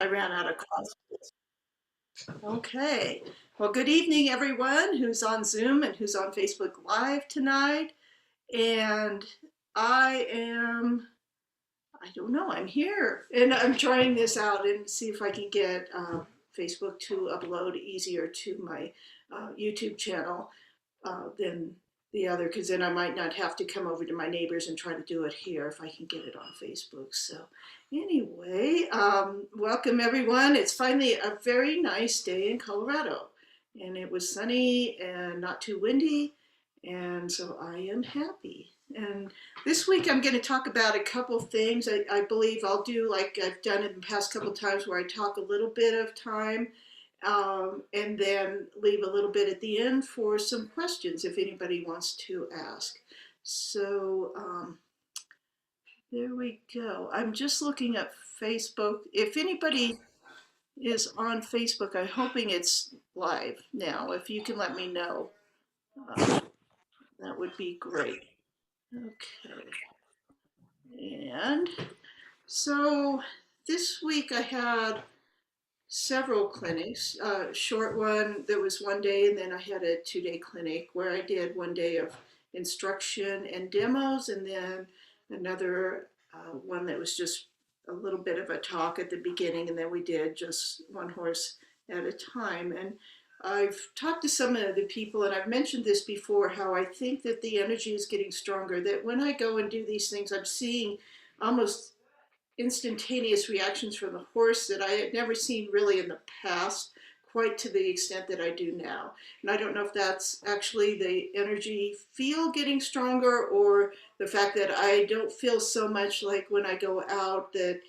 I ran out of coffee. Okay. Well, good evening, everyone who's on Zoom and who's on Facebook Live tonight. And I am, I don't know, I'm here and I'm trying this out and see if I can get Facebook to upload easier to my YouTube channel than the other, because then I might not have to come over to my neighbors and try to do it here if I can get it on Facebook. So anyway, welcome everyone. It's finally a very nice day in Colorado, and it was sunny and not too windy, and so I am happy. And this week I'm going to talk about a couple things. I believe I'll do like I've done in the past couple times, where I talk a little bit of time and then leave a little bit at the end for some questions if anybody wants to ask. So there we go. I'm just looking at Facebook. If anybody is on Facebook, I'm hoping it's live now. If you can let me know, uh, that would be great. Okay. And so this week I had several clinics. Short one, there was one day, and then I had a 2-day clinic where I did one day of instruction and demos, and then another one that was just a little bit of a talk at the beginning, and then we did just one horse at a time. And I've talked to some of the people, and I've mentioned this before, how I think that the energy is getting stronger, that when I go and do these things, I'm seeing almost instantaneous reactions from the horse that I had never seen really in the past, quite to the extent that I do now. And I don't know if that's actually the energy field getting stronger, or the fact that I don't feel so much like when I go out that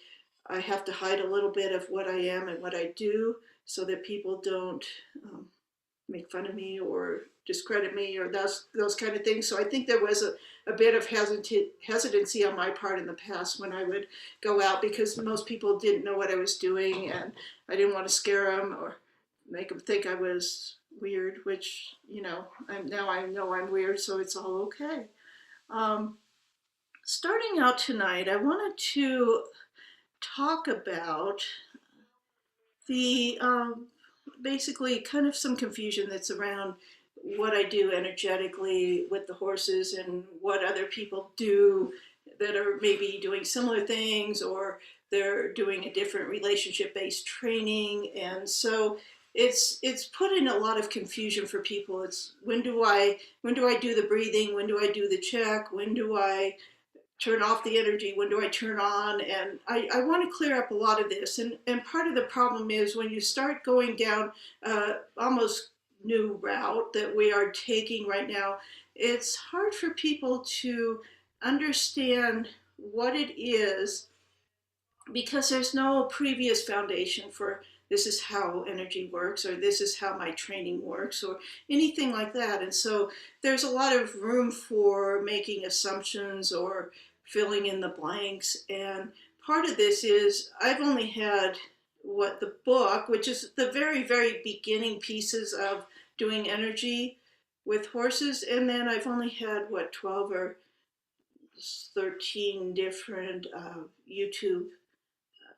I have to hide a little bit of what I am and what I do, so that people don't make fun of me or discredit me or those kind of things. So I think there was a bit of hesitancy on my part in the past when I would go out, because most people didn't know what I was doing, and I didn't want to scare them or make them think I was weird, which, now I know I'm weird, so it's all okay. Um, Starting out tonight, I wanted to talk about the basically kind of some confusion that's around what I do energetically with the horses and what other people do that are maybe doing similar things, or they're doing a different relationship based training. And so it's put in a lot of confusion for people. It's when do I do the breathing, when do I do the check, when do I turn off the energy, when do I turn on? And I want to clear up a lot of this. And part of the problem is when you start going down almost new route that we are taking right now, it's hard for people to understand what it is, because there's no previous foundation for this is how energy works, or this is how my training works, or anything like that. And so there's a lot of room for making assumptions or filling in the blanks. And part of this is I've only had what the book, which is the very, very beginning pieces of doing energy with horses. And then I've only had what, 12 or 13 different YouTube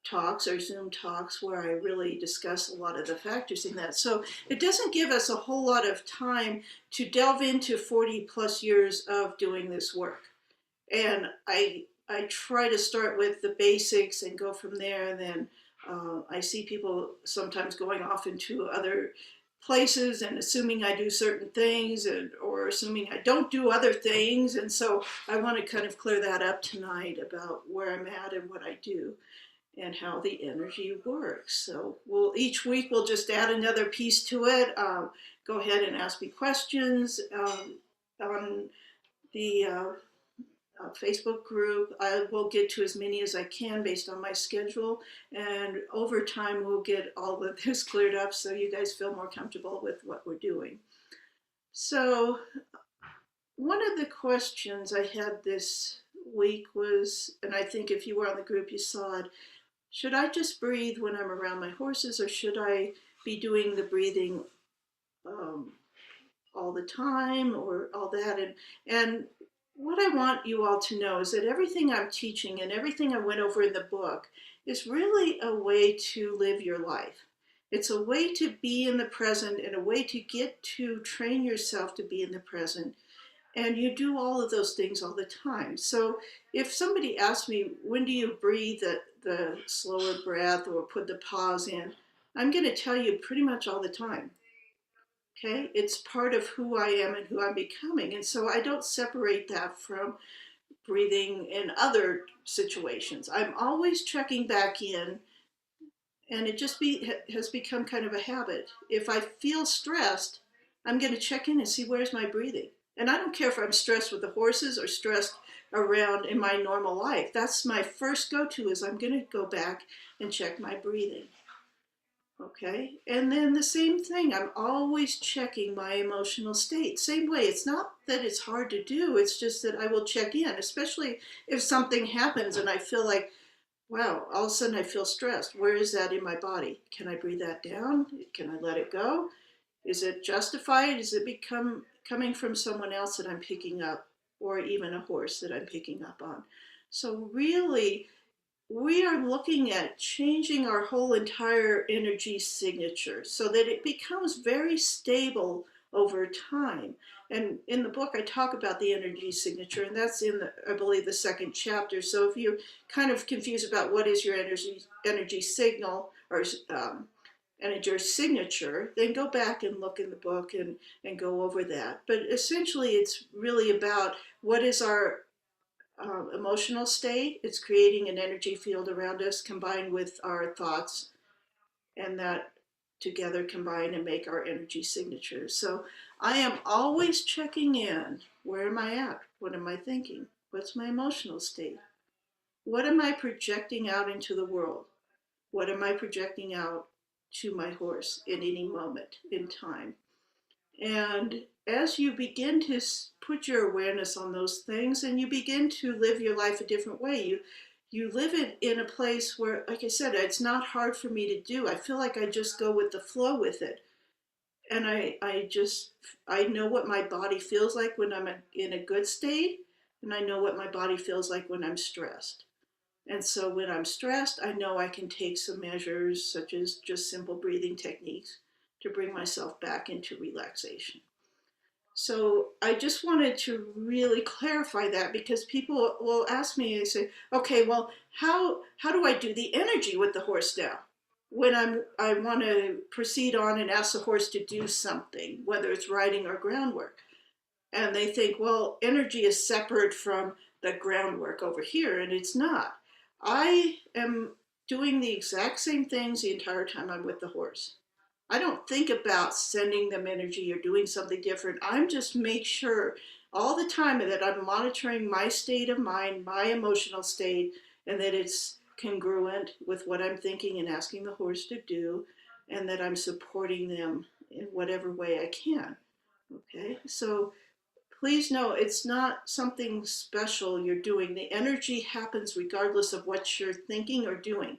talks or Zoom talks where I really discuss a lot of the factors in that. So it doesn't give us a whole lot of time to delve into 40 plus years of doing this work. And I try to start with the basics and go from there. And then I see people sometimes going off into other places and assuming I do certain things, or assuming I don't do other things. And so I want to kind of clear that up tonight about where I'm at and what I do and how the energy works. So each week we'll just add another piece to it. Go ahead and ask me questions on the Facebook group. I will get to as many as I can based on my schedule, and over time we'll get all of this cleared up so you guys feel more comfortable with what we're doing. So one of the questions I had this week was, and I think if you were on the group you saw it, should I just breathe when I'm around my horses, or should I be doing the breathing all the time, or all that? And what I want you all to know is that everything I'm teaching and everything I went over in the book is really a way to live your life. It's a way to be in the present and a way to get to train yourself to be in the present. And you do all of those things all the time. So if somebody asks me, when do you breathe the slower breath or put the pause in? I'm going to tell you pretty much all the time. Okay, it's part of who I am and who I'm becoming. And so I don't separate that from breathing in other situations. I'm always checking back in, and it just has become kind of a habit. If I feel stressed, I'm going to check in and see where's my breathing. And I don't care if I'm stressed with the horses or stressed around in my normal life. That's my first go-to, is I'm going to go back and check my breathing. Okay, and then the same thing, I'm always checking my emotional state. Same way, it's not that it's hard to do, it's just that I will check in, especially if something happens and I feel like, wow, all of a sudden I feel stressed. Where is that in my body? Can I breathe that down? Can I let it go? Is it justified? Is it coming from someone else that I'm picking up, or even a horse that I'm picking up on? So really, we are looking at changing our whole entire energy signature so that it becomes very stable over time. And in the book, I talk about the energy signature, and that's in, I believe, the second chapter. So if you're kind of confused about what is your energy signal or energy signature, then go back and look in the book and go over that. But essentially, it's really about what is our emotional state. It's creating an energy field around us combined with our thoughts, and that together combine and make our energy signature. So I am always checking in. Where am I at? What am I thinking? What's my emotional state? What am I projecting out into the world? What am I projecting out to my horse in any moment in time? And as you begin to put your awareness on those things, and you begin to live your life a different way, you live it in a place where, like I said, it's not hard for me to do. I feel like I just go with the flow with it. And I know what my body feels like when I'm in a good state, and I know what my body feels like when I'm stressed. And so when I'm stressed, I know I can take some measures, such as just simple breathing techniques, to bring myself back into relaxation. So I just wanted to really clarify that, because people will ask me, they say, okay, well, how do I do the energy with the horse now? When I want to proceed on and ask the horse to do something, whether it's riding or groundwork. And they think, well, energy is separate from the groundwork over here, and it's not. I am doing the exact same things the entire time I'm with the horse. I don't think about sending them energy or doing something different. I'm just make sure all the time that I'm monitoring my state of mind, my emotional state, and that it's congruent with what I'm thinking and asking the horse to do, and that I'm supporting them in whatever way I can. Okay, so please know it's not something special you're doing. The energy happens regardless of what you're thinking or doing.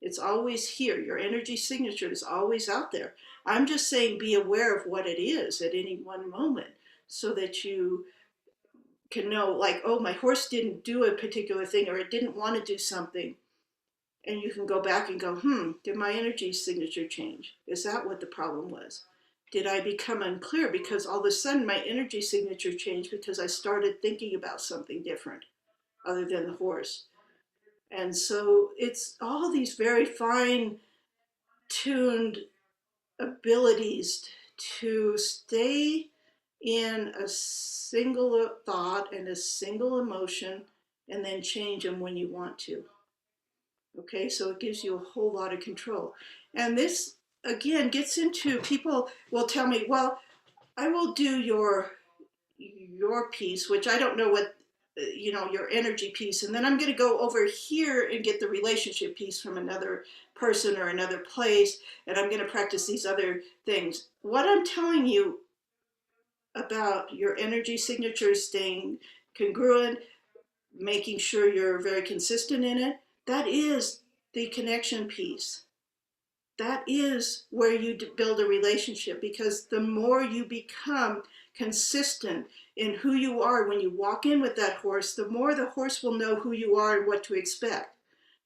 It's always here. Your energy signature is always out there. I'm just saying be aware of what it is at any one moment, so that you can know, like, oh, my horse didn't do a particular thing, or it didn't want to do something. And you can go back and go, did my energy signature change? Is that what the problem was? Did I become unclear because all of a sudden my energy signature changed because I started thinking about something different other than the horse? And so it's all these very fine tuned abilities to stay in a single thought and a single emotion, and then change them when you want to. Okay, so it gives you a whole lot of control. And this, again, gets into, people will tell me, well, I will do your piece, which I don't know what, your energy piece, and then I'm going to go over here and get the relationship piece from another person or another place, and I'm going to practice these other things. What I'm telling you about your energy signature staying congruent, making sure you're very consistent in it, that is the connection piece. That is where you build a relationship, because the more you become consistent in who you are when you walk in with that horse, the more the horse will know who you are and what to expect.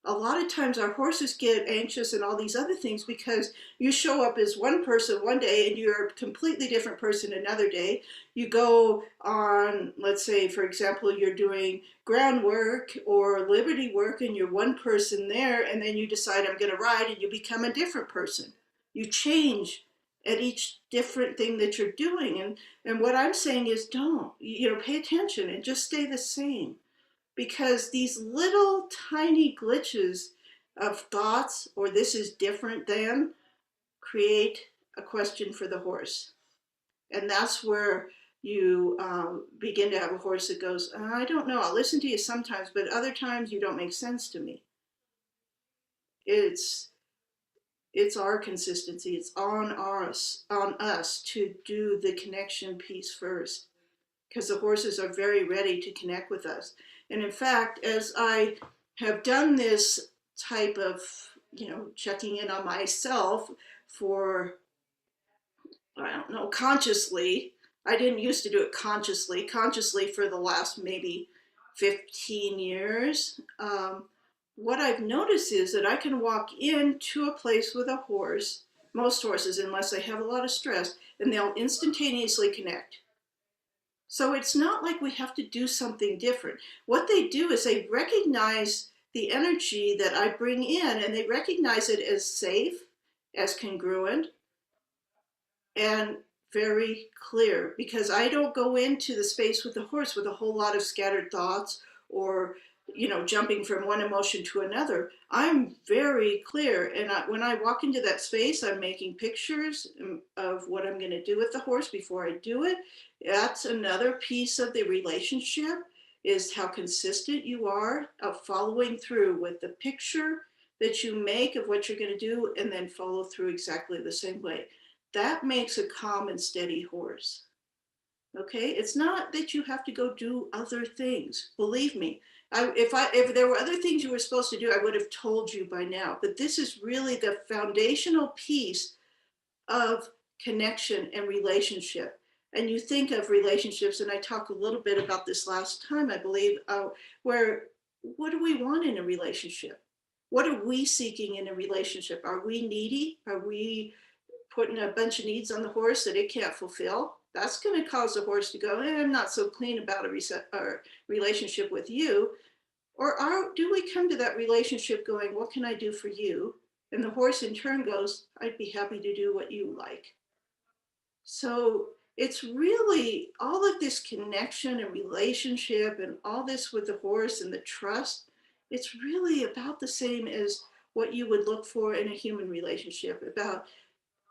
a lot of times our horses get anxious and all these other things because you show up as one person one day and you're a completely different person another day. You go on, let's say, for example, you're doing groundwork or liberty work and you're one person there, and then you decide I'm going to ride and you become a different person. You change at each different thing that you're doing. And what I'm saying is don't, pay attention and just stay the same, because these little tiny glitches of thoughts or this is different than create a question for the horse. And that's where you begin to have a horse that goes, I don't know, I'll listen to you sometimes, but other times you don't make sense to me. It's it's our consistency. It's on us to do the connection piece first, because the horses are very ready to connect with us. And in fact, as I have done this type of, checking in on myself for, I don't know, consciously, I didn't used to do it consciously for the last maybe 15 years. What I've noticed is that I can walk into a place with a horse, most horses, unless they have a lot of stress, and they'll instantaneously connect. So it's not like we have to do something different. What they do is they recognize the energy that I bring in, and they recognize it as safe, as congruent, and very clear, because I don't go into the space with the horse with a whole lot of scattered thoughts or jumping from one emotion to another. I'm very clear, and when I walk into that space, I'm making pictures of what I'm going to do with the horse before I do it. That's another piece of the relationship, is how consistent you are of following through with the picture that you make of what you're going to do, and then follow through exactly the same way. That makes a calm and steady horse. Okay, it's not that you have to go do other things. Believe me, if there were other things you were supposed to do, I would have told you by now. But this is really the foundational piece of connection and relationship. And you think of relationships, and I talked a little bit about this last time, I believe, where what do we want in a relationship? What are we seeking in a relationship? Are we needy? Are we putting a bunch of needs on the horse that it can't fulfill? That's going to cause the horse to go, I'm not so clean about a relationship with you. Or do we come to that relationship going, what can I do for you? And the horse in turn goes, I'd be happy to do what you like. So it's really all of this connection and relationship and all this with the horse and the trust. It's really about the same as what you would look for in a human relationship, about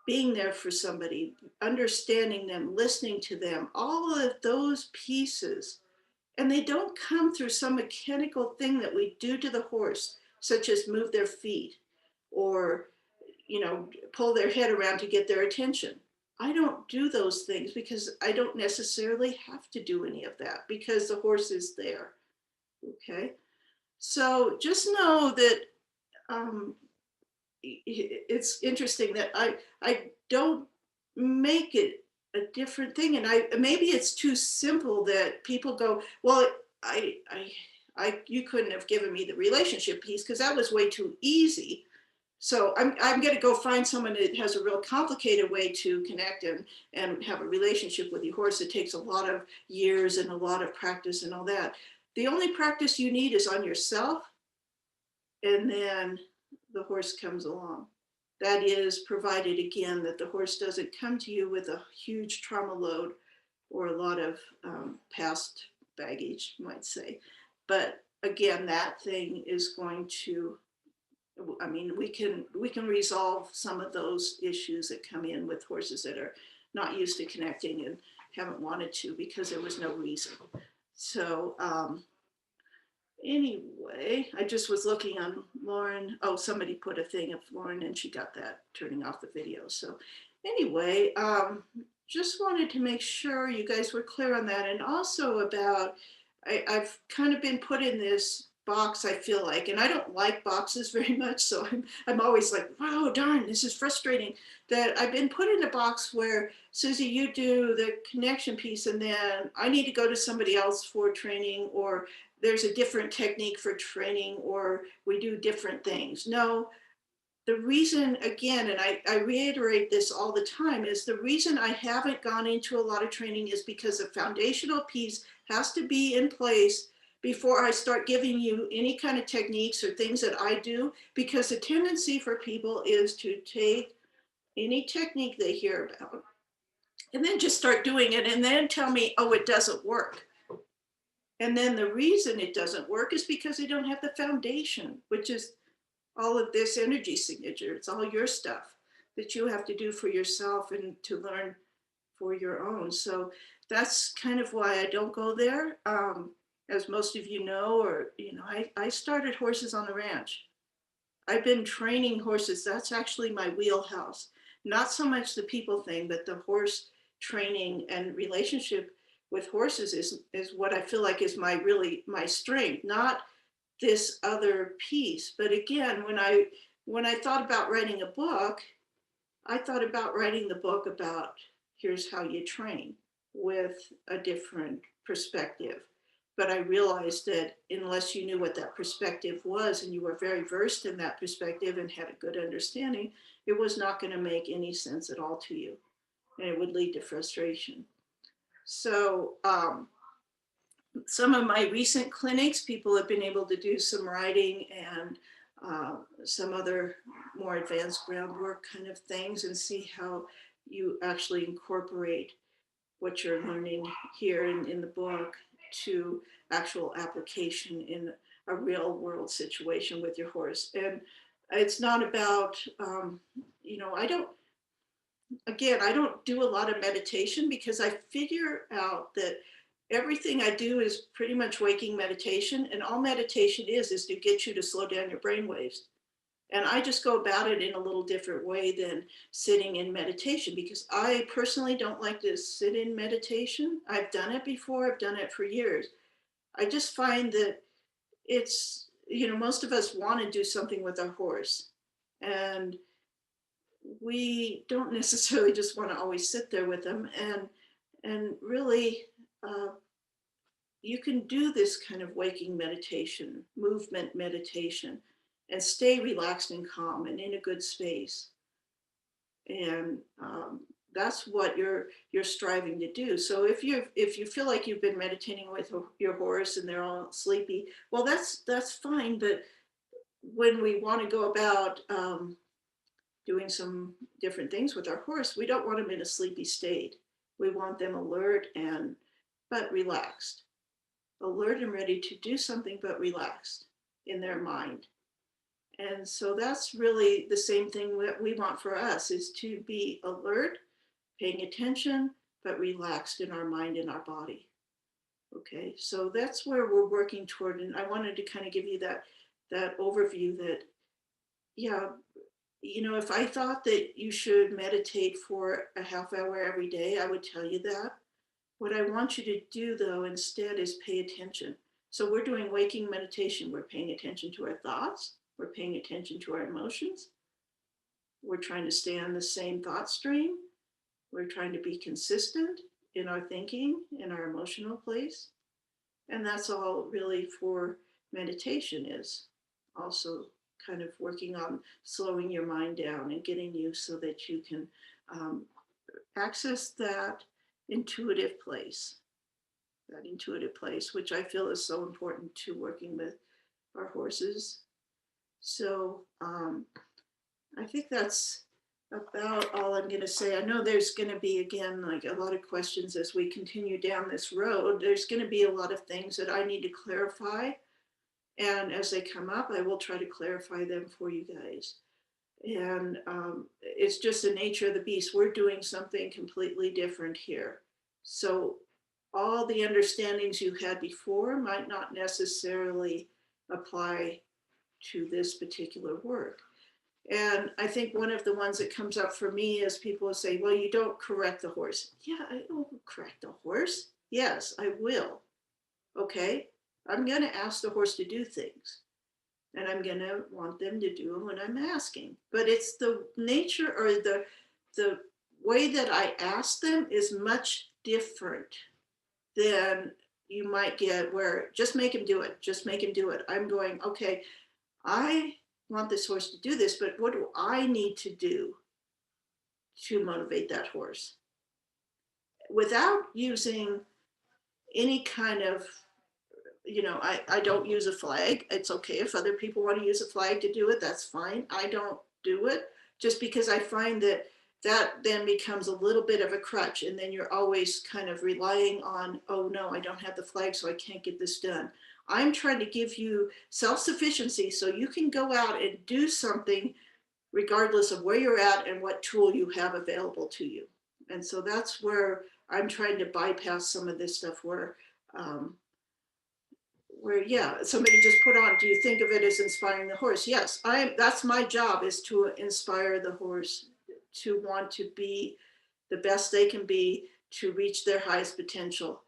being there for somebody, understanding them, listening to them, all of those pieces. And they don't come through some mechanical thing that we do to the horse, such as move their feet or, pull their head around to get their attention. I don't do those things because I don't necessarily have to do any of that because the horse is there. Okay. So just know that um, it's interesting that I don't make it a different thing, and maybe it's too simple that people go, well, you couldn't have given me the relationship piece because that was way too easy. So I'm going to go find someone that has a real complicated way to connect and have a relationship with your horse. It takes a lot of years and a lot of practice and all that. The only practice you need is on yourself, and then the horse comes along. That is provided, again, that the horse doesn't come to you with a huge trauma load or a lot of past baggage, you might say. But again, that thing is going to, we can resolve some of those issues that come in with horses that are not used to connecting and haven't wanted to because there was no reason. So anyway, I just was looking on Lauren. Oh, somebody put a thing of Lauren and she got that turning off the video. So anyway, just wanted to make sure you guys were clear on that. And also about, I've kind of been put in this box, I feel like, and I don't like boxes very much. So I'm always like, wow, darn, this is frustrating that I've been put in a box where, Susie, you do the connection piece and then I need to go to somebody else for training, or there's a different technique for training or we do different things. No, the reason, again, and I reiterate this all the time, is the reason I haven't gone into a lot of training is because the foundational piece has to be in place before I start giving you any kind of techniques or things that I do, because the tendency for people is to take any technique they hear about and then just start doing it and then tell me, oh, it doesn't work. And then the reason it doesn't work is because they don't have the foundation, which is all of this energy signature. It's all your stuff that you have to do for yourself and to learn for your own. So that's kind of why I don't go there. As most of you know, I started horses on the ranch. I've been training horses. That's actually my wheelhouse. Not so much the people thing, but the horse training and relationship with horses is what I feel like is my strength, not this other piece. But again, when I thought about writing a book, I thought about writing the book about here's how you train with a different perspective. But I realized that unless you knew what that perspective was and you were very versed in that perspective and had a good understanding, it was not going to make any sense at all to you. And it would lead to frustration. So some of my recent clinics, people have been able to do some writing and some other more advanced groundwork kind of things and see how you actually incorporate what you're learning here in the book to actual application in a real world situation with your horse. And it's not about, I don't, again, I don't do a lot of meditation because I figure out that everything I do is pretty much waking meditation, and all meditation is to get you to slow down your brain waves. And I just go about it in a little different way than sitting in meditation because I personally don't like to sit in meditation. I've done it before, I've done it for years. I just find that most of us want to do something with our horse. And we don't necessarily just want to always sit there with them. And really, uh, you can do this kind of waking meditation, movement meditation, and stay relaxed and calm and in a good space. And that's what you're striving to do. So if you feel like you've been meditating with your horse and they're all sleepy, well, that's fine. But when we want to go about doing some different things with our horse, we don't want them in a sleepy state. We want them alert and but relaxed, alert and ready to do something but relaxed in their mind. And so that's really the same thing that we want for us is to be alert, paying attention, but relaxed in our mind and our body. Okay, so that's where we're working toward. And I wanted to kind of give you that overview that, yeah, if I thought that you should meditate for a half hour every day, I would tell you that. What I want you to do, though, instead is pay attention. So we're doing waking meditation. We're paying attention to our thoughts. We're paying attention to our emotions. We're trying to stay on the same thought stream. We're trying to be consistent in our thinking, in our emotional place. And that's all really for meditation is also kind of working on slowing your mind down and getting you so that you can um, access that intuitive place, which I feel is so important to working with our horses. So I think that's about all I'm going to say. I know there's going to be, again, like a lot of questions as we continue down this road. There's going to be a lot of things that I need to clarify. And as they come up, I will try to clarify them for you guys. And it's just the nature of the beast. We're doing something completely different here. So all the understandings you had before might not necessarily apply to this particular work. And I think one of the ones that comes up for me is people will say, well, you don't correct the horse. Yeah, I don't correct the horse. Yes, I will. Okay. I'm going to ask the horse to do things. And I'm going to want them to do them when I'm asking. But it's the nature or the way that I ask them is much different than, you might get where just make him do it. Just make him do it. I'm going, okay, I want this horse to do this, but what do I need to do to motivate that horse? Without using any kind of, I don't use a flag. It's okay if other people want to use a flag to do it, that's fine. I don't do it just because I find that that then becomes a little bit of a crutch. And then you're always kind of relying on, oh no, I don't have the flag, so I can't get this done. I'm trying to give you self sufficiency so you can go out and do something regardless of where you're at and what tool you have available to you. And so that's where I'm trying to bypass some of this stuff um, where yeah, somebody just put on, do you think of it as inspiring the horse? Yes, that's my job, is to inspire the horse to want to be the best they can be, to reach their highest potential.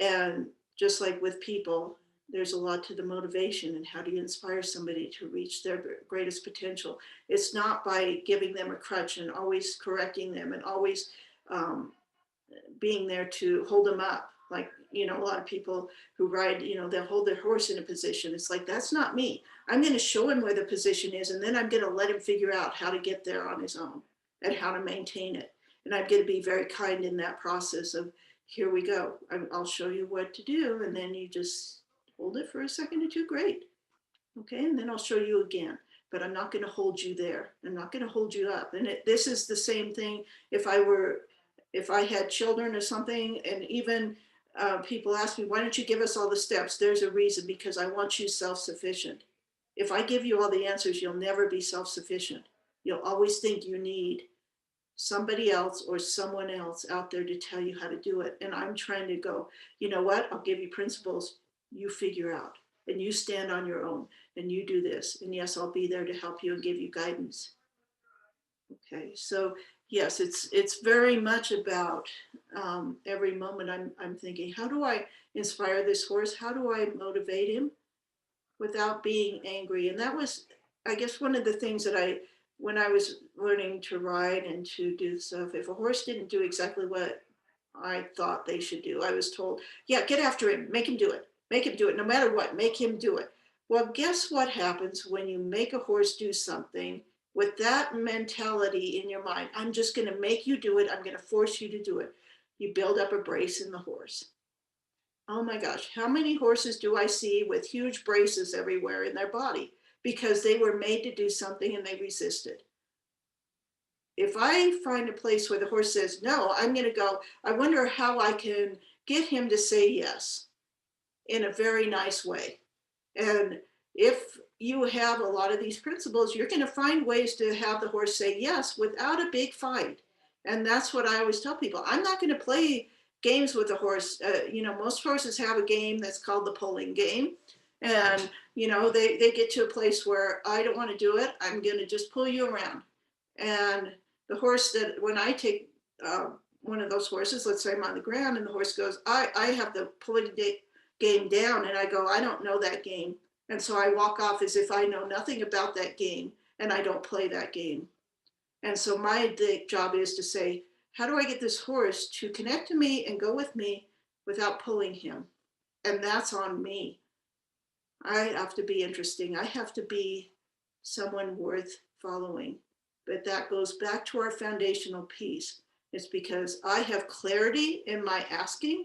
And just like with people, there's a lot to the motivation, and how do you inspire somebody to reach their greatest potential? It's not by giving them a crutch and always correcting them and always um, being there to hold them up. Like, a lot of people who ride, they'll hold their horse in a position. It's like, that's not me. I'm going to show him where the position is, and then I'm going to let him figure out how to get there on his own and how to maintain it. And I'm going to be very kind in that process of, here we go. I'll show you what to do. And then you just hold it for a second or two. Great. Okay. And then I'll show you again. But I'm not going to hold you there. I'm not going to hold you up. And this is the same thing if I had children or something, and even people ask me, why don't you give us all the steps? There's a reason, because I want you self-sufficient. If I give you all the answers, you'll never be self-sufficient. You'll always think you need somebody else or someone else out there to tell you how to do it. And I'm trying to go, you know what? I'll give you principles. You figure out, and you stand on your own, and you do this. And yes, I'll be there to help you and give you guidance. Okay, so yes, it's very much about every moment. I'm thinking, how do I inspire this horse? How do I motivate him without being angry? And that was, I guess, one of the things that when I was learning to ride and to do stuff, if a horse didn't do exactly what I thought they should do, I was told, yeah, get after him, make him do it, no matter what, make him do it. Well, guess what happens when you make a horse do something with that mentality in your mind? I'm just going to make you do it. I'm going to force you to do it. You build up a brace in the horse. Oh my gosh, how many horses do I see with huge braces everywhere in their body because they were made to do something and they resisted? If I find a place where the horse says, no, I'm going to go, I wonder how I can get him to say yes in a very nice way. And if you have a lot of these principles, you're going to find ways to have the horse say yes without a big fight. And that's what I always tell people. I'm not going to play games with a horse. Most horses have a game that's called the pulling game. And, they get to a place where I don't want to do it. I'm going to just pull you around. And the horse that, when I take one of those horses, let's say I'm on the ground and the horse goes, I have the pulling game down, and I go, I don't know that game. And so I walk off as if I know nothing about that game, and I don't play that game. And so my job is to say, how do I get this horse to connect to me and go with me without pulling him? And that's on me. I have to be interesting. I have to be someone worth following. But that goes back to our foundational piece. It's because I have clarity in my asking,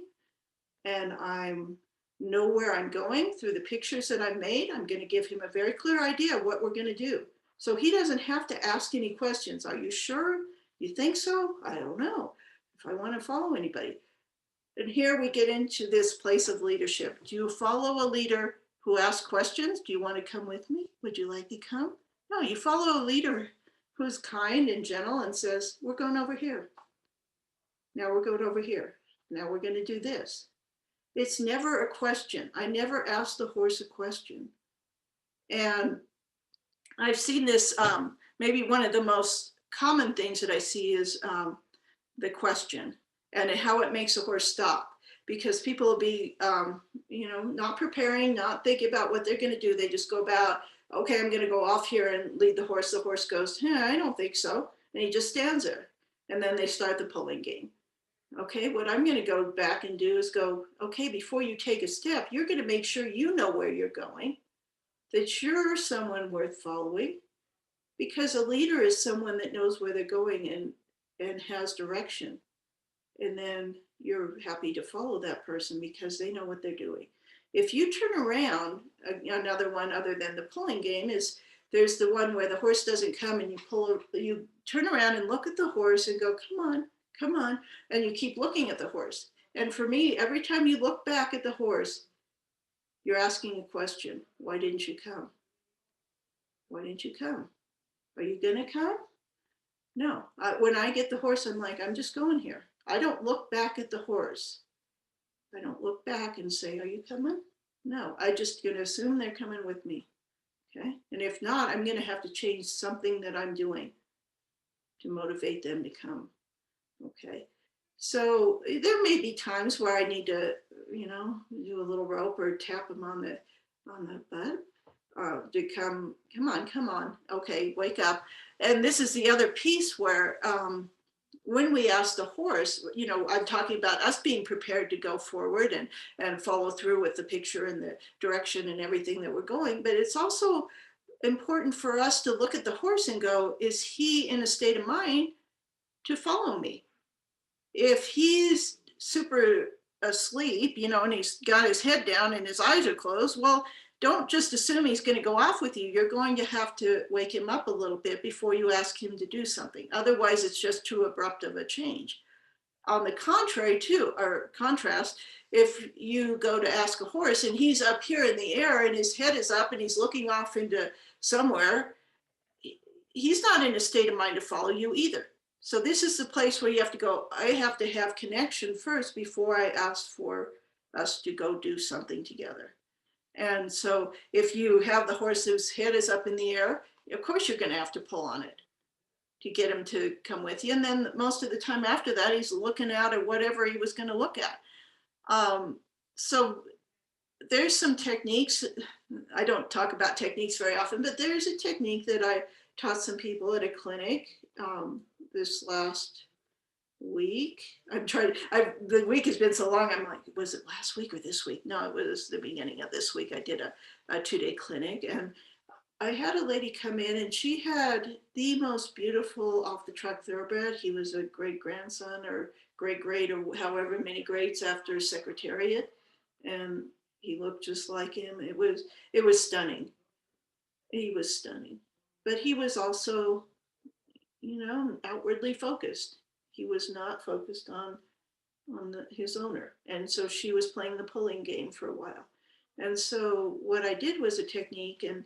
and I'm know where I'm going through the pictures that I've made. I'm going to give him a very clear idea of what we're going to do. So he doesn't have to ask any questions. Are you sure? You think so? I don't know if I want to follow anybody. And here we get into this place of leadership. Do you follow a leader who asks questions? Do you want to come with me? Would you like to come? No, you follow a leader who's kind and gentle and says, we're going over here. Now we're going over here. Now we're going to do this. It's never a question. I never ask the horse a question. And I've seen this, maybe one of the most common things that I see is the question and how it makes a horse stop. Because people will be, not preparing, not thinking about what they're going to do. They just go about, okay, I'm going to go off here and lead the horse. The horse goes, I don't think so. And he just stands there. And then they start the pulling game. Okay, what I'm going to go back and do is go, okay, before you take a step, you're going to make sure you know where you're going, that you're someone worth following, because a leader is someone that knows where they're going and has direction. And then you're happy to follow that person because they know what they're doing. If you turn around, another one other than the pulling game is there's the one where the horse doesn't come and you turn around and look at the horse and go, come on, and you keep looking at the horse. And for me, every time you look back at the horse, you're asking a question. Why didn't you come? Why didn't you come? Are you gonna come? No. When I get the horse, I'm like, I'm just going here. I don't look back at the horse. I don't look back and say, are you coming? No, I just gonna assume they're coming with me. Okay. And if not, I'm gonna have to change something that I'm doing to motivate them to come. Okay. So there may be times where I need to, do a little rope or tap them on the butt to come on. Okay, wake up. And this is the other piece where when we ask the horse, I'm talking about us being prepared to go forward and follow through with the picture and the direction and everything that we're going. But it's also important for us to look at the horse and go, is he in a state of mind to follow me? If he's super asleep, and he's got his head down and his eyes are closed, well, don't just assume he's going to go off with you. You're going to have to wake him up a little bit before you ask him to do something. Otherwise, it's just too abrupt of a change. On the contrary, too, or contrast, if you go to ask a horse and he's up here in the air and his head is up and he's looking off into somewhere, he's not in a state of mind to follow you either. So this is the place where you have to go, I have to have connection first before I ask for us to go do something together. And so if you have the horse whose head is up in the air, of course you're going to have to pull on it to get him to come with you. And then most of the time after that, he's looking out at whatever he was going to look at. So there's some techniques. I don't talk about techniques very often, but there's a technique that I taught some people at a clinic this last week. The week has been so long. I'm like, was it last week or this week? No, it was the beginning of this week. I did a 2-day clinic, and I had a lady come in and she had the most beautiful off the truck thoroughbred. He was a great grandson or great or however many greats after Secretariat. And he looked just like him. It was stunning. He was stunning. But he was also, outwardly focused. He was not focused on his owner. And so she was playing the pulling game for a while. And so what I did was a technique, and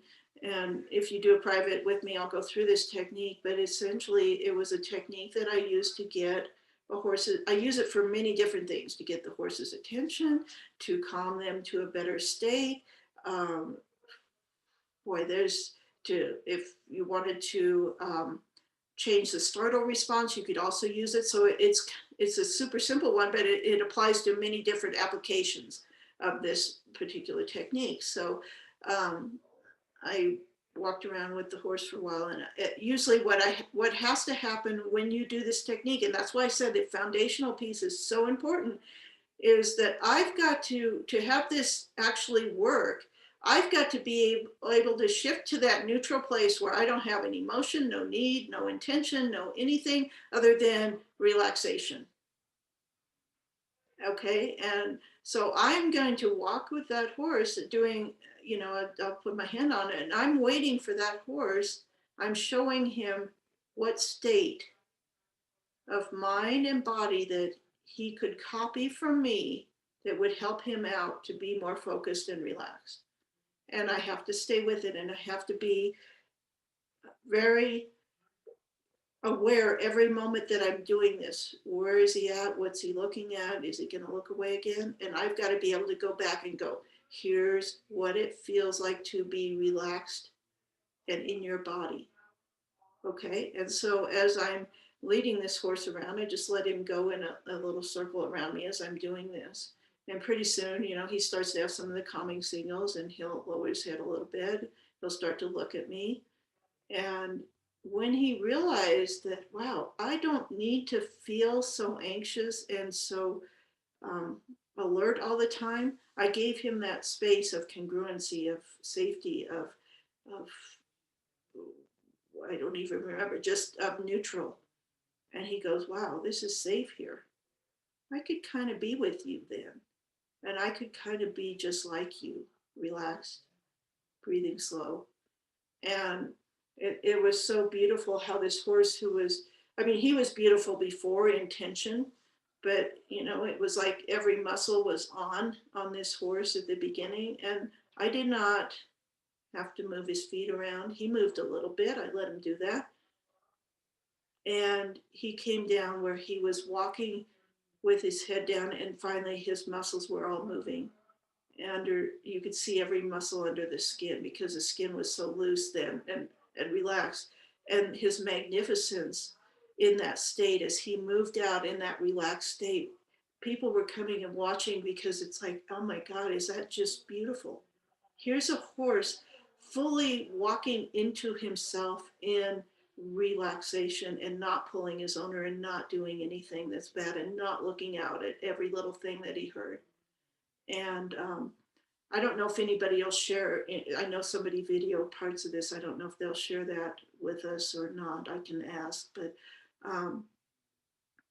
if you do a private with me, I'll go through this technique, but essentially it was a technique that I used to get a horse. I use it for many different things, to get the horse's attention, to calm them to a better state. Um, if you wanted to change the startle response, you could also use it. So it's a super simple one, but it applies to many different applications of this particular technique. So I walked around with the horse for a while, and usually what has to happen when you do this technique, and that's why I said the foundational piece is so important, is that I've got to have this actually work. I've got to be able to shift to that neutral place where I don't have any emotion, no need, no intention, no anything other than relaxation. Okay. And so I'm going to walk with that horse doing, I'll put my hand on it and I'm waiting for that horse. I'm showing him what state of mind and body that he could copy from me that would help him out to be more focused and relaxed. And I have to stay with it, and I have to be very aware every moment that I'm doing this. Where is he at? What's he looking at? Is he going to look away again? And I've got to be able to go back and go, here's what it feels like to be relaxed and in your body. Okay. And so as I'm leading this horse around, I just let him go in a little circle around me as I'm doing this. And pretty soon, he starts to have some of the calming signals, and he'll lower his head a little bit. He'll start to look at me. And when he realized that, wow, I don't need to feel so anxious and so um, alert all the time, I gave him that space of congruency, of safety, of I don't even remember, just of neutral. And he goes, wow, this is safe here. I could kind of be with you then. And I could kind of be just like you, relaxed, breathing slow. And it was so beautiful how this horse who was, I mean, he was beautiful before intention, but you know, it was like every muscle was on this horse at the beginning. And I did not have to move his feet around. He moved a little bit. I let him do that. And he came down where he was walking with his head down, and finally his muscles were all moving. Under, you could see every muscle under the skin because the skin was so loose then and relaxed. And his magnificence in that state, as he moved out in that relaxed state, people were coming and watching because it's like, oh my God, is that just beautiful? Here's a horse fully walking into himself in relaxation and not pulling his owner and not doing anything that's bad and not looking out at every little thing that he heard. And I don't know if anybody will share. I know somebody videoed parts of this. I don't know if they'll share that with us or not. I can ask, but um,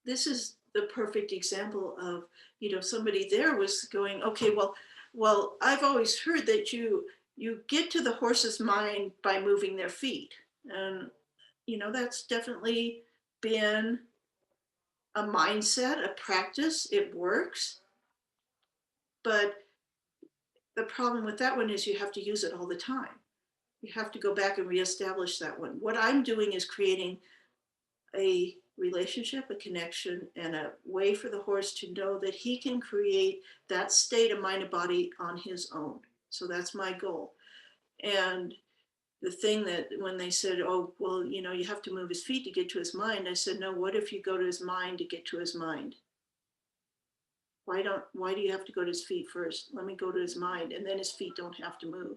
this is the perfect example of, you know, somebody there was going, okay, well, I've always heard that you get to the horse's mind by moving their feet, and you know that's definitely been a mindset, a practice. It works, but the problem with that one is you have to use it all the time. You have to go back and reestablish that one. What I'm doing is creating a relationship, a connection, and a way for the horse to know that he can create that state of mind and body on his own. So that's my goal. And the thing that when they said, oh, well, you know, you have to move his feet to get to his mind, I said, no, what if you go to his mind to get to his mind? Why do you have to go to his feet first? Let me go to his mind, and then his feet don't have to move.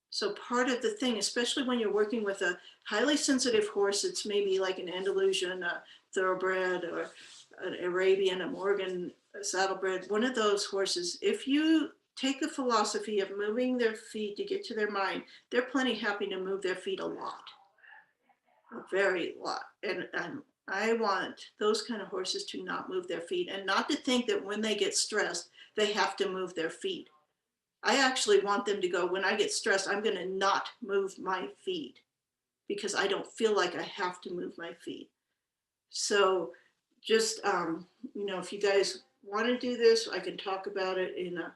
So part of the thing, especially when you're working with a highly sensitive horse, it's maybe like an Andalusian, a thoroughbred, or an Arabian, a Morgan, a saddlebred, one of those horses, if you take the philosophy of moving their feet to get to their mind, they're plenty happy to move their feet a lot, a very lot. And I want those kind of horses to not move their feet and not to think that when they get stressed, they have to move their feet. I actually want them to go, when I get stressed, I'm going to not move my feet because I don't feel like I have to move my feet. So just, you know, if you guys want to do this, I can talk about it in a,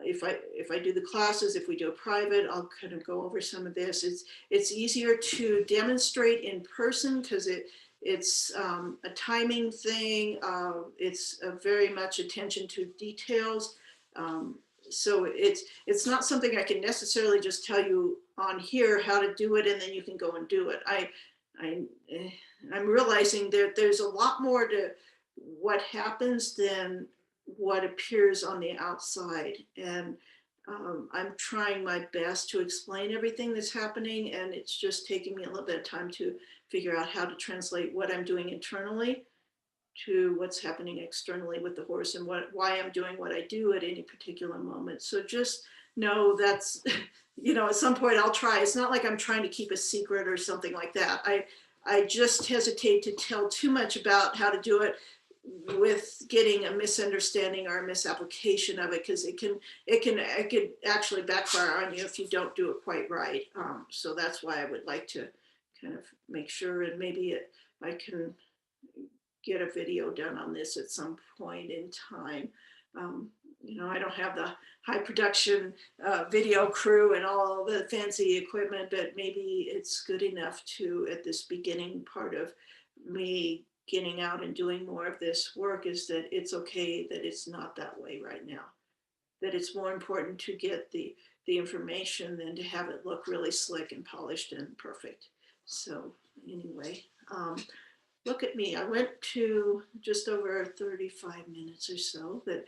if I do the classes, if we do a private, I'll kind of go over some of this. It's easier to demonstrate in person because it's a timing thing. It's very much attention to details. Um, so it's not something I can necessarily just tell you on here how to do it and then you can go and do it. I I'm realizing that there's a lot more to what happens than what appears on the outside. And I'm trying my best to explain everything that's happening. And it's just taking me a little bit of time to figure out how to translate what I'm doing internally to what's happening externally with the horse and why I'm doing what I do at any particular moment. So just know that's, you know, at some point I'll try. It's not like I'm trying to keep a secret or something like that. I just hesitate to tell too much about how to do it with getting a misunderstanding or a misapplication of it because it could actually backfire on you if you don't do it quite right. So that's why I would like to kind of make sure, and maybe I can get a video done on this at some point in time. You know, I don't have the high production video crew and all the fancy equipment, but maybe it's good enough to, at this beginning part of me getting out and doing more of this work, is that it's okay that it's not that way right now. That it's more important to get the information than to have it look really slick and polished and perfect. So anyway, look at me. I went to just over 35 minutes or so, but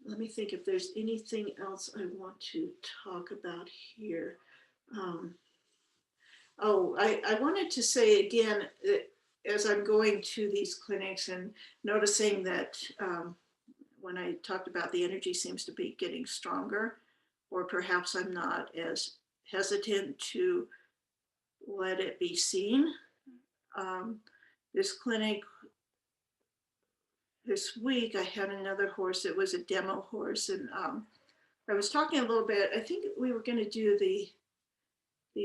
let me think if there's anything else I want to talk about here. Um, Oh, I wanted to say again, as I'm going to these clinics and noticing that when I talked about the energy seems to be getting stronger, or perhaps I'm not as hesitant to let it be seen. Um, this clinic this week, I had another horse. It was a demo horse, and I was talking a little bit. I think we were going to do the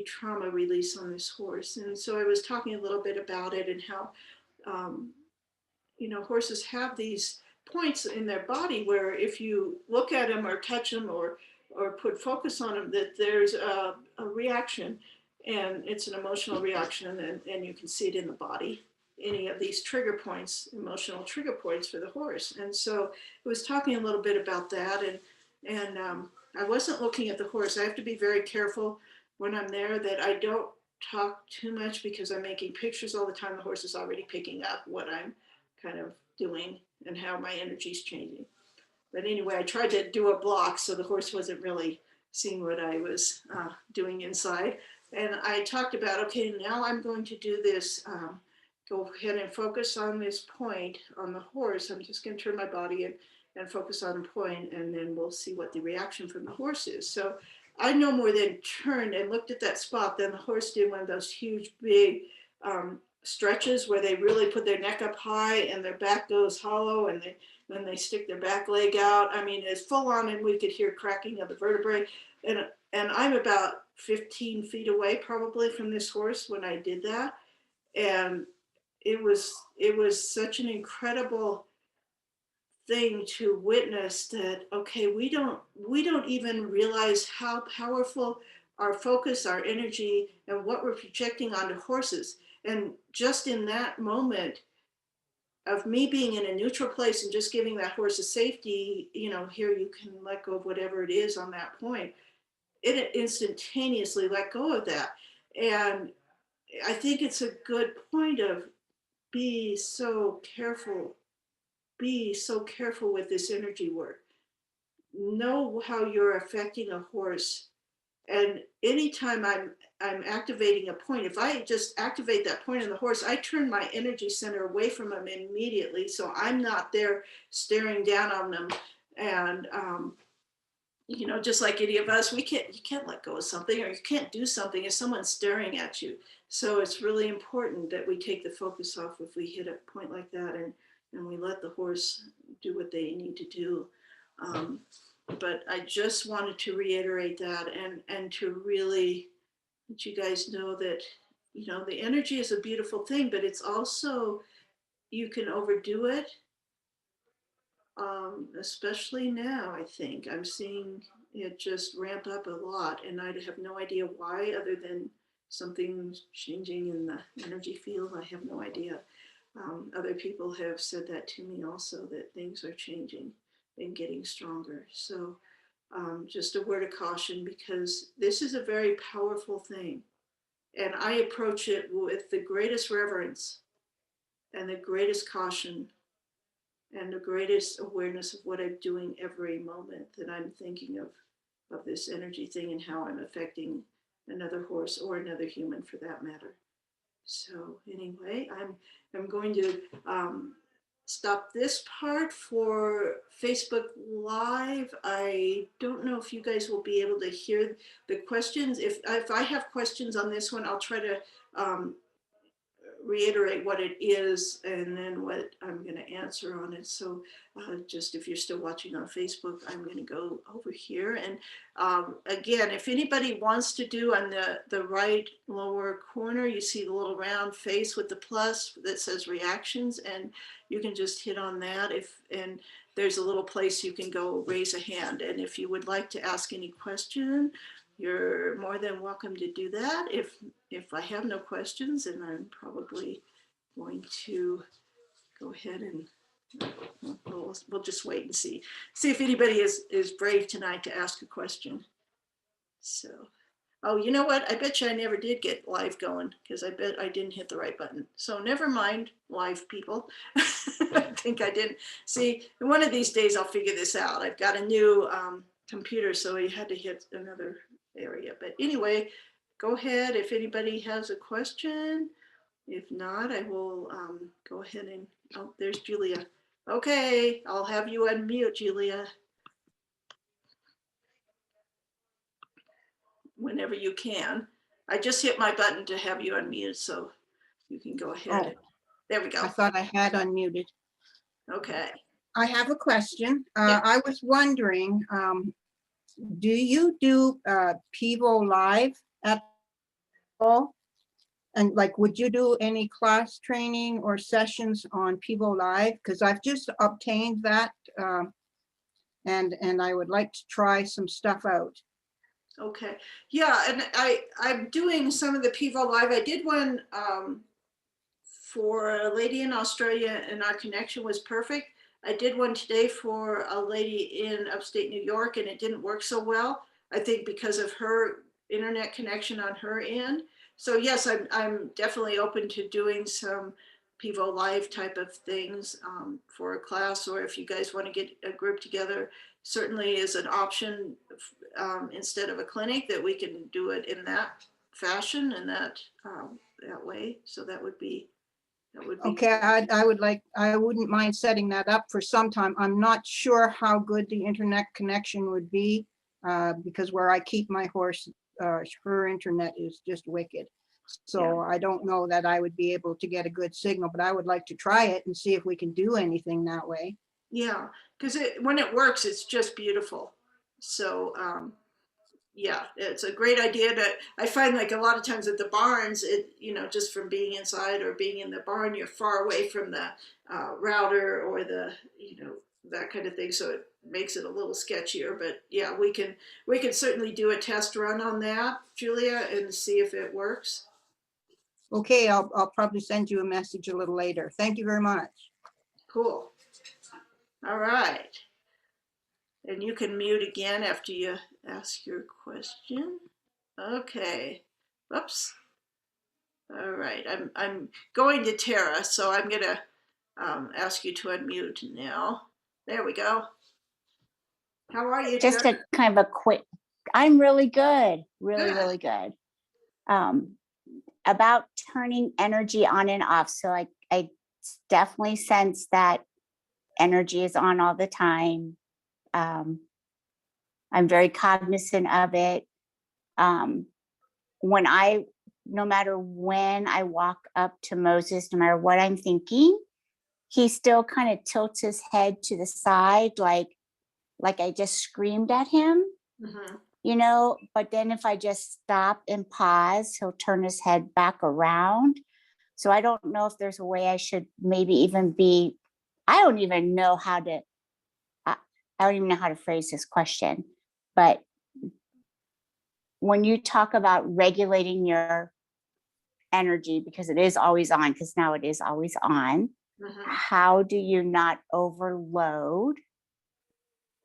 trauma release on this horse, and so I was talking a little bit about it and how um, horses have these points in their body where if you look at them or touch them or put focus on them, that there's a reaction, and it's an emotional reaction, and you can see it in the body. Any of these trigger points, emotional trigger points for the horse, and so I was talking a little bit about that, and I wasn't looking at the horse. I have to be very careful when I'm there that I don't talk too much because I'm making pictures all the time. The horse is already picking up what I'm kind of doing and how my energy's changing. But anyway, I tried to do a block so the horse wasn't really seeing what I was doing inside. And I talked about, okay, now I'm going to do this. Go ahead and focus on this point on the horse. I'm just going to turn my body and focus on a point, and then we'll see what the reaction from the horse is. So I no more than turned and looked at that spot. Then the horse did one of those huge, big stretches where they really put their neck up high and their back goes hollow, and then they stick their back leg out. I mean, it's full on, and we could hear cracking of the vertebrae. And I'm about 15 feet away probably from this horse when I did that, and it was such an incredible thing to witness that, okay, we don't even realize how powerful our focus, our energy, and what we're projecting onto horses. And just in that moment of me being in a neutral place and just giving that horse a safety, here you can let go of whatever it is on that point, it instantaneously let go of that. And I think it's a good point of be so careful, be so careful with this energy work. Know how you're affecting a horse. And anytime I'm activating a point, if I just activate that point in the horse, I turn my energy center away from them immediately. So I'm not there staring down on them. And just like any of us, you can't let go of something, or you can't do something if someone's staring at you. So it's really important that we take the focus off if we hit a point like that, and we let the horse do what they need to do. Um, but I just wanted to reiterate that, and to really let you guys know that the energy is a beautiful thing, but it's also, you can overdo it, especially now. I think I'm seeing it just ramp up a lot, and I have no idea why, other than something's changing in the energy field. I have no idea. Other people have said that to me also, that things are changing and getting stronger. So just a word of caution, because this is a very powerful thing. And I approach it with the greatest reverence and the greatest caution and the greatest awareness of what I'm doing every moment that I'm thinking of this energy thing and how I'm affecting another horse or another human for that matter. So anyway, I'm going to stop this part for Facebook Live. I don't know if you guys will be able to hear the questions. If I have questions on this one, I'll try to um, reiterate what it is and then what I'm going to answer on it. So just if you're still watching on Facebook, I'm going to go over here. And again, if anybody wants to do, on the right lower corner, you see the little round face with the plus that says reactions, and you can just hit on that. And there's a little place you can go raise a hand. And if you would like to ask any question, you're more than welcome to do that. If I have no questions, then I'm probably going to go ahead and we'll just wait and see if anybody is brave tonight to ask a question. So, oh, you know what? I bet you I never did get live going, because I bet I didn't hit the right button. So never mind, live people. I think I didn't. See, one of these days I'll figure this out. I've got a new computer, so you had to hit another area. But anyway, go ahead if anybody has a question. If not, I will go ahead and, oh, there's Julia. Okay, I'll have you unmute, Julia, whenever you can. I just hit my button to have you unmute, so you can go ahead. Oh, There we I go. thought I had unmuted. Okay. I have a question. Yeah. I was wondering, do you do Pivo Live at all? And like, would you do any class training or sessions on Pivo Live? Because I've just obtained that, and I would like to try some stuff out. Okay. Yeah, and I'm doing some of the Pivo Live. I did one for a lady in Australia, and our connection was perfect. I did one today for a lady in upstate New York, and it didn't work so well. I think because of her internet connection on her end. So yes, I'm definitely open to doing some Pivo Live type of things for a class, or if you guys want to get a group together, certainly is an option instead of a clinic, that we can do it in that fashion and that way. So that would be Okay, I wouldn't mind setting that up for some time. I'm not sure how good the internet connection would be, because where I keep my horse, her internet is just wicked. So I don't know that I would be able to get a good signal, but I would like to try it and see if we can do anything that way. Yeah, because when it works, it's just beautiful. So yeah, it's a great idea to. I find like a lot of times at the barns, just from being inside or being in the barn, you're far away from the router or the that kind of thing. So it makes it a little sketchier. But yeah, we can certainly do a test run on that, Julia, and see if it works. Okay, I'll probably send you a message a little later. Thank you very much. Cool. All right. And you can mute again after you ask your question. Okay. Whoops. All right. I'm going to Tara, so I'm gonna ask you to unmute now. There we go. How are you, Just Tara? a kind of a quick, I'm really good, Good. really good. About turning energy on and off. So I definitely sense that energy is on all the time. I'm very cognizant of it. No matter when I walk up to Moses, no matter what I'm thinking, he still kind of tilts his head to the side, like I just screamed at him. Mm-hmm. But then if I just stop and pause, he'll turn his head back around. So I don't know if there's a way I should maybe even I don't even know how to, I don't even know how to phrase this question. But when you talk about regulating your energy, because it is always on, because now it is always on, Mm-hmm. how do you not overload?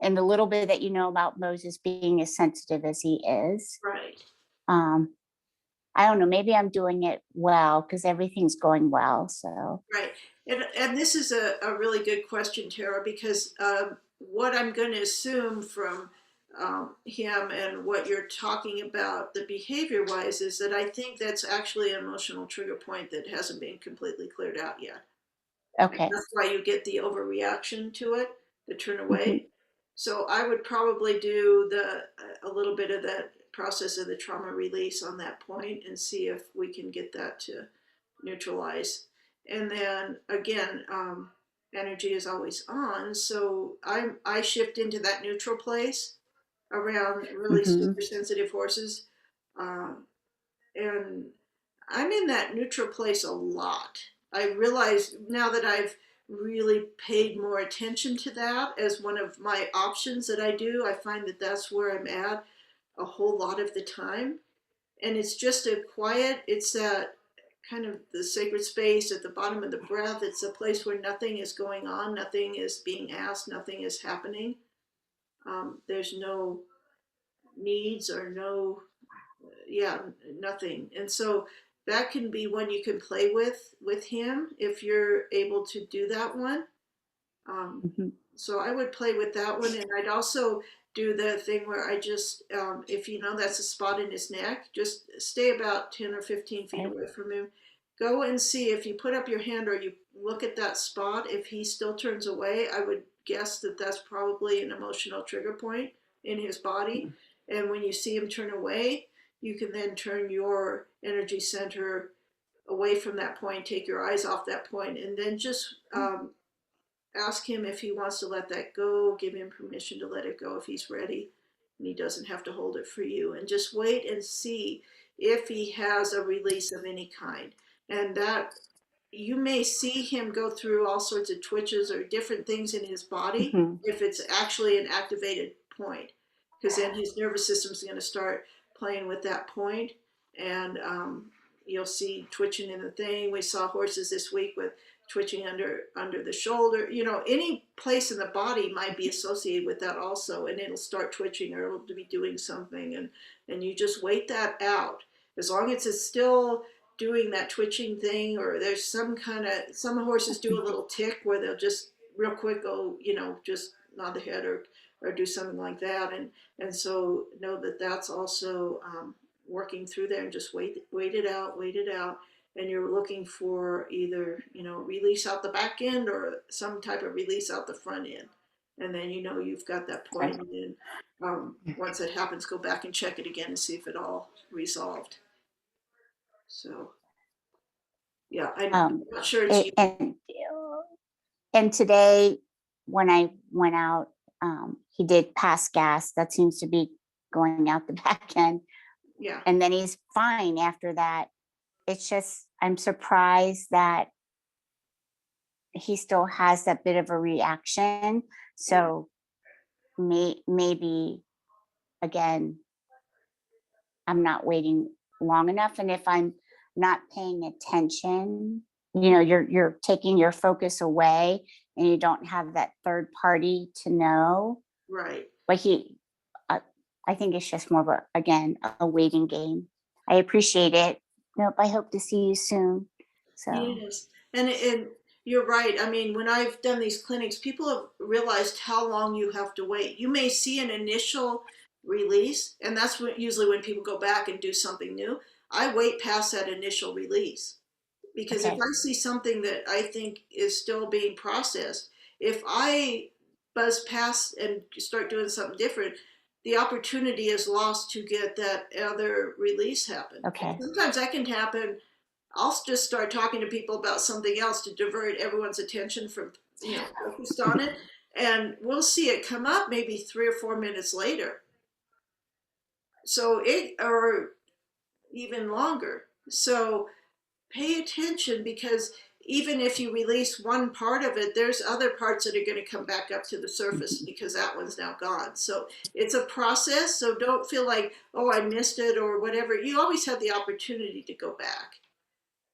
And the little bit that you know about Moses being as sensitive as he is, Right. I don't know, maybe I'm doing it well because everything's going well. So Right. And this is a really good question, Tara, because what I'm going to assume from him and what you're talking about, the behavior wise, is that I think that's actually an emotional trigger point that hasn't been completely cleared out yet. okay. That's why you get the overreaction to it, the turn away. Mm-hmm. So I would probably do a little bit of that process of the trauma release on that point and see if we can get that to neutralize. And then again, energy is always on, so I shift into that neutral place around really Mm-hmm. super sensitive horses, and I'm in that neutral place a lot. I realize now that I've really paid more attention to that as one of my options that I do. I find that that's where I'm at a whole lot of the time. And it's just it's that kind of the sacred space at the bottom of the breath. It's a place where nothing is going on, nothing is being asked, nothing is happening. There's no needs or yeah, nothing. And so that can be one you can play with him if you're able to do that one. Um, Mm-hmm. so I would play with that one, and I'd also do the thing where I just, if you know that's a spot in his neck, just stay about 10 or 15 feet Right. away from him. Go and see if you put up your hand or you look at that spot. If he still turns away, I would guess that that's probably an emotional trigger point in his body. And when you see him turn away, you can then turn your energy center away from that point, take your eyes off that point, and then just ask him if he wants to let that go, give him permission to let it go if he's ready, and he doesn't have to hold it for you. And just wait and see if he has a release of any kind. And that you may see him go through all sorts of twitches or different things in his body Mhm. if it's actually an activated point, because then his nervous system is going to start playing with that point, and you'll see twitching in the thing. We saw horses this week with twitching under the shoulder. You know, any place in the body might be associated with that also, and it'll start twitching or it'll be doing something, and you just wait that out. As long as it's still doing that twitching thing, or there's some kind of, some horses do a little tick where they'll just real quick go, you know, just nod the head or do something like that, and so know that that's also working through there, and just wait it out, and you're looking for either, you know, release out the back end or some type of release out the front end, and then you know you've got that point, and then once it happens, go back and check it again and see if it all resolved. So yeah, I'm Um, not sure it's you. and today when I went out, he did pass gas. That seems to be going out the back end. Yeah, And then he's fine after that. It's just, I'm surprised that he still has that bit of a reaction. So maybe again, I'm not waiting long enough. And if I'm not paying attention, you know, you're taking your focus away and you don't have that third party to know. right. But I think it's just more of again, a waiting game. I appreciate it. Nope, I hope to see you soon. So, Yes, and you're right. I mean, when I've done these clinics, people have realized how long you have to wait. You may see an initial release, and that's usually when people go back and do something new. I wait past that initial release, because if okay, I see something that I think is still being processed, if I buzz past and start doing something different, the opportunity is lost to get that other release happen. And okay. sometimes that can happen. I'll just start talking to people about something else to divert everyone's attention from, you know, focused on it. And we'll see it come up maybe 3 or 4 minutes later. So or even longer. So pay attention, because even if you release one part of it, there's other parts that are going to come back up to the surface because that one's now gone. So it's a process. So don't feel like, oh, I missed it or whatever. You always have the opportunity to go back.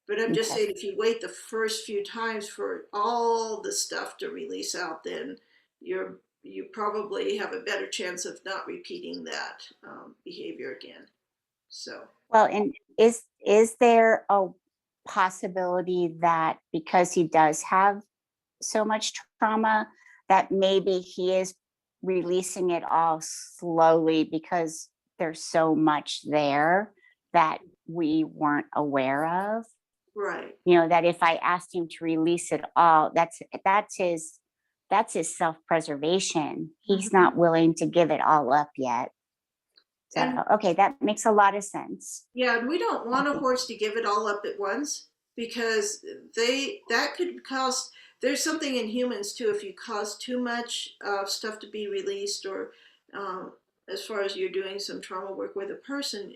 But I'm just Okay. saying, if you wait the first few times for all the stuff to release out, then you probably have a better chance of not repeating that behavior again. So Well, and is there a possibility that because he does have so much trauma, that maybe he is releasing it all slowly because there's so much there that we weren't aware of? right. You know, that if I asked him to release it all, that's his self-preservation. He's Mhm. not willing to give it all up yet. So And okay, that makes a lot of sense. yeah, and we don't want a Okay. horse to give it all up at once, because that could cause, there's something in humans too, if you cause too much stuff to be released, or um, as far as you're doing some trauma work with a person,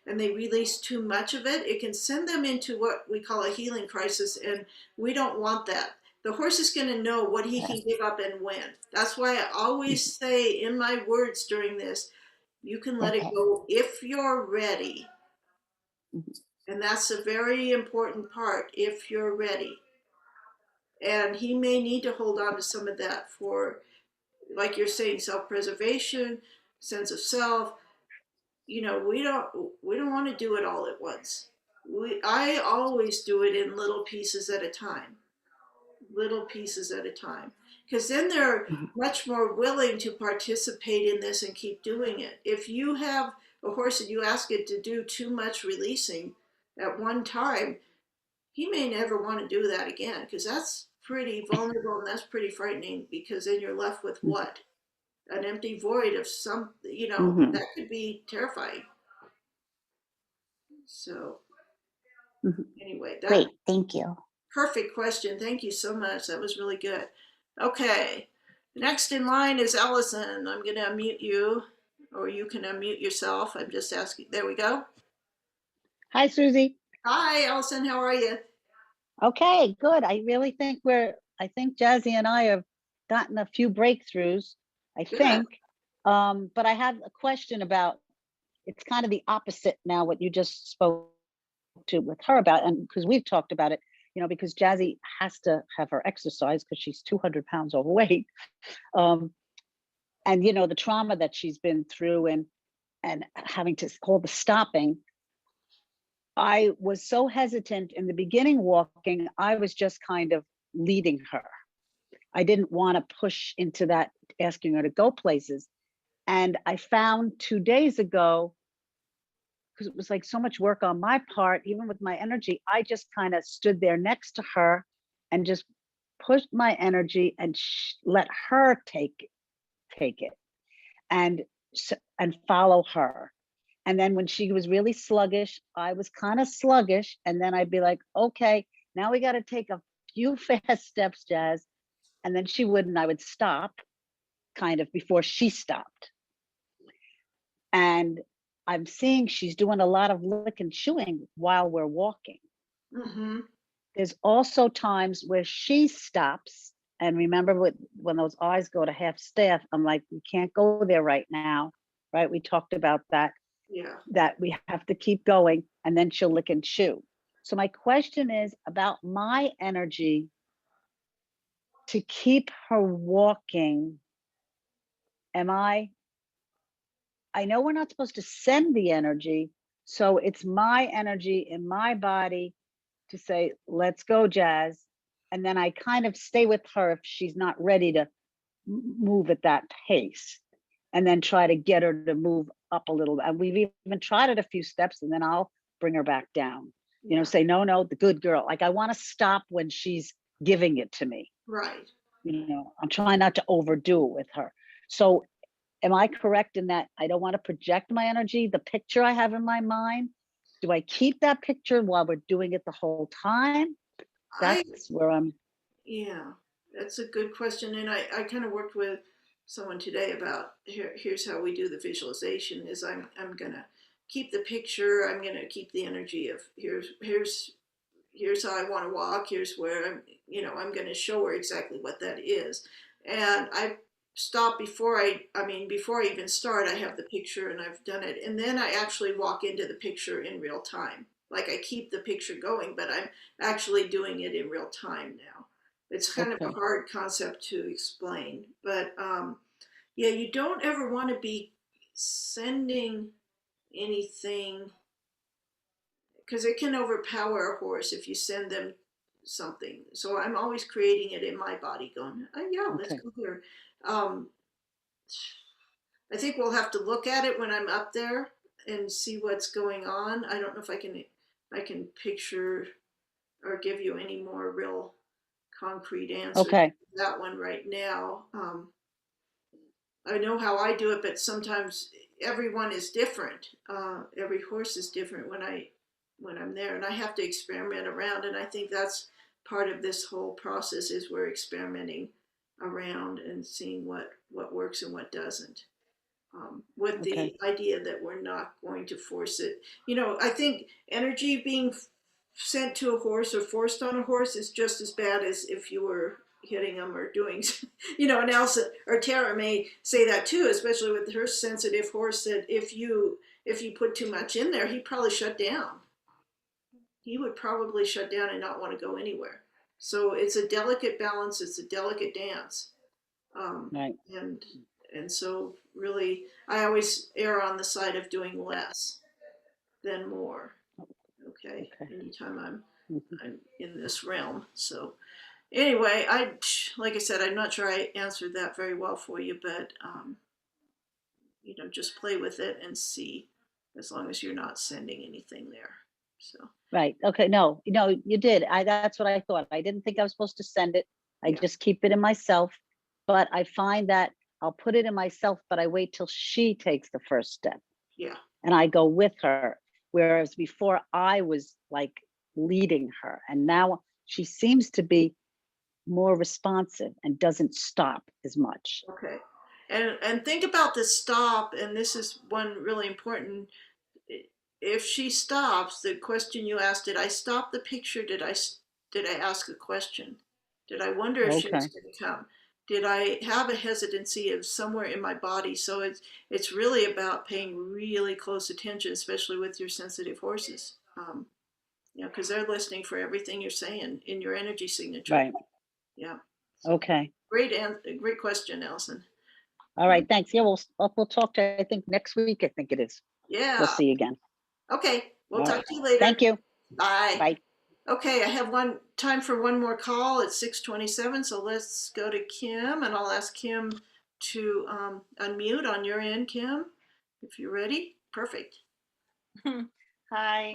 and they release too much of it, it can send them into what we call a healing crisis, and we don't want that. The horse is going to know what he Yeah. can give up and when. That's why I always say in my words during this, you can let it Okay. go if you're ready. Mhm. And that's a very important part, if you're ready. And he may need to hold on to some of that for, like you're saying, self-preservation, sense of self. You know, we don't want to do it all at once. I always do it in little pieces at a time. little pieces at a time. Because then they're much more willing to participate in this and keep doing it. If you have a horse and you ask it to do too much releasing at one time, he may never want to do that again, because that's pretty vulnerable and that's pretty frightening, because then you're left with what? An empty void of some, Mhm. that could be terrifying. So Mhm. anyway, that Great, thank you. perfect question. Thank you so much. That was really good. Okay. Next in line is Allison. I'm going to unmute you, or you can unmute yourself. I'm just asking. There we go. Hi, Susie. Hi, Allison. How are you? Okay, good. I think Jazzy and I have gotten a few breakthroughs, I Good. think. But I have a question about, it's kind of the opposite now, what you just spoke to with her about, and because we've talked about it, because Jazzy has to have her exercise because she's 200 pounds overweight. Um, and the trauma that she's been through and having to call the stopping. I was so hesitant in the beginning walking, I was just kind of leading her. I didn't want to push into that, asking her to go places. And I found 2 days ago, because it was like so much work on my part, even with my energy, I just kind of stood there next to her and just pushed my energy and let her take it and and follow her. And then when she was really sluggish, I was kind of sluggish. And then I'd be like, okay, now we got to take a few fast steps, Jazz. And then she would, and I would stop kind of before she stopped. And I'm seeing she's doing a lot of lick and chewing while we're walking. Mm-hmm. There's also times where she stops. And remember when those eyes go to half staff, I'm like, we can't go there right now. Right. We talked about that. Yeah. That we have to keep going, and then she'll lick and chew. So my question is about my energy to keep her walking. I know we're not supposed to send the energy, so it's my energy in my body to say, let's go, Jazz. And then I kind of stay with her if she's not ready to move at that pace, and then try to get her to move up a little. And we've even tried it a few steps, and then I'll bring her back down. Yeah. Say, no, the good girl. Like I want to stop when she's giving it to me. Right. I'm trying not to overdo it with her. So am I correct in that I don't want to project my energy, the picture I have in my mind? Do I keep that picture while we're doing it the whole time? That's where I'm. Yeah, that's a good question. And I kind of worked with someone today about here's how we do the visualization is I'm gonna keep the picture, I'm gonna keep the energy of here's how I want to walk, here's where I'm gonna show her exactly what that is. And I stop before I even start, I have the picture and I've done it. And then I actually walk into the picture in real time. Like I keep the picture going, but I'm actually doing it in real time now. It's kind of a Okay. hard concept to explain, but yeah, you don't ever want to be sending anything, because it can overpower a horse if you send them something. So I'm always creating it in my body, going, oh yeah, let's Okay. go here. Um, I think we'll have to look at it when I'm up there and see what's going on. I don't know if I can picture or give you any more real concrete answers Okay. to that one right now. I know how I do it, but sometimes everyone is different. Every horse is different when I'm there, and I have to experiment around. And I think that's part of this whole process is we're experimenting around and seeing what works and what doesn't. With Okay. the idea that we're not going to force it. I think energy being sent to a horse or forced on a horse is just as bad as if you were hitting them or doing, and Elsa or Tara may say that too, especially with her sensitive horse, that if you put too much in there, he'd probably shut down. He would probably shut down and not want to go anywhere. So it's a delicate balance. It's a delicate dance. Right. And so really, I always err on the side of doing less than more. Okay. Okay. Anytime Mhm. I'm in this realm. So anyway, like I said, I'm not sure I answered that very well for you, but just play with it and see, as long as you're not sending anything there. So Right. Okay. No, you did. That's what I thought. I didn't think I was supposed to send it. I yeah, just keep it in myself. But I find that I'll put it in myself, but I wait till she takes the first step yeah, and I go with her. Whereas before I was like leading her, and now she seems to be more responsive and doesn't stop as much. okay. And think about the stop, and this is one really important. If she stops, the question you asked, did I stop the picture? Did I ask a question? Did I wonder if she was Okay. going to come? Did I have a hesitancy of somewhere in my body? So it's really about paying really close attention, especially with your sensitive horses. Because they're listening for everything you're saying in your energy signature. Right. Yeah. So Okay. great question, Nelson. All right. Thanks. Yeah, we'll talk to, I think, next week. I think it is. We'll Yeah. see again. Okay. We'll All talk right. to you later. Thank you. Bye. Bye. Okay, I have time for one more call at 6:27, so let's go to Kim, and I'll ask Kim to unmute on your end, Kim, if you're ready. Perfect. Hi, Hi.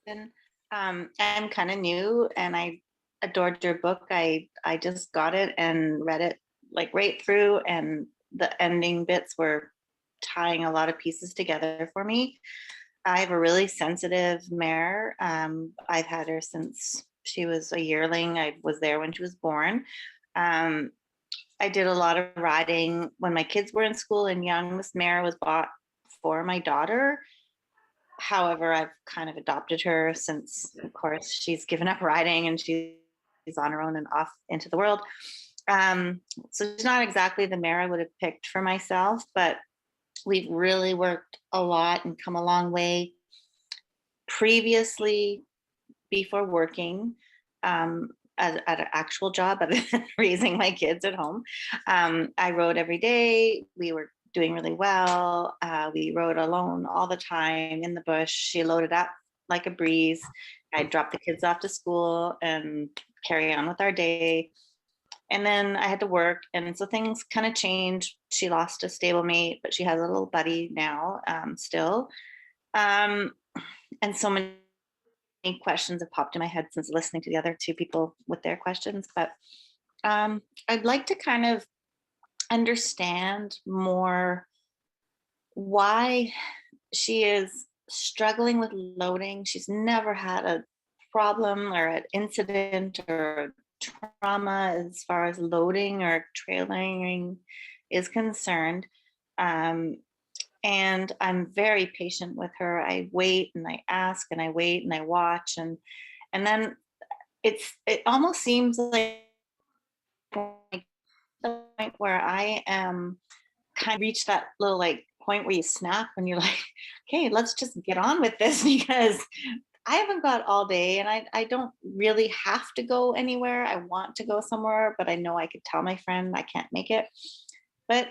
Susan. I'm kind of new and I adored your book. I just got it and read it like right through, and the ending bits were tying a lot of pieces together for me. I have a really sensitive mare. I've had her since she was a yearling. I was there when she was born. Um, I did a lot of riding when my kids were in school and young. This mare was bought for my daughter. However, I've kind of adopted her since, of course, she's given up riding and she's on her own and off into the world. So she's not exactly the mare I would have picked for myself, but we've really worked a lot and come a long way. Previously, before working at an actual job other than raising my kids at home, I rode every day. We were doing really well. We rode alone all the time in the bush. She loaded up like a breeze. I'd drop the kids off to school and carry on with our day. And then I had to work. And so things kind of changed. She lost a stablemate, but she has a little buddy now still. Um, and so many questions have popped in my head since listening to the other two people with their questions. But I'd like to kind of understand more why she is struggling with loading. She's never had a problem or an incident or trauma as far as loading or trailering is concerned. Um, and I'm very patient with her. I wait and I ask and I wait and I watch, and then it almost seems like the point where I am kind of reach that little like point where you snap and you're like, okay, let's just get on with this because I haven't got all day and I don't really have to go anywhere. I want to go somewhere, but I know I could tell my friend I can't make it. But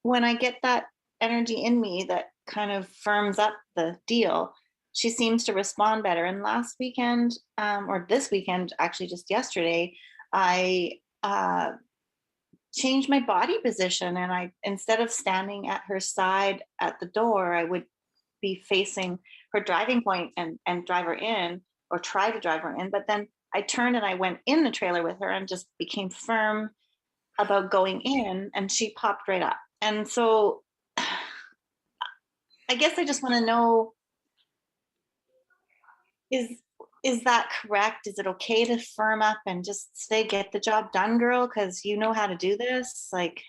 when I get that energy in me that kind of firms up the deal, she seems to respond better. And last weekend, or this weekend, actually just yesterday, I changed my body position, and I, instead of standing at her side at the door, I would be facing her driving point and drive her in, or try to drive her in. But then I turned and I went in the trailer with her and just became firm about going in, and she popped right up. And so I guess I just want to know, is is that correct? Is it okay to firm up and just say, get the job done, girl, because you know how to do this? Like,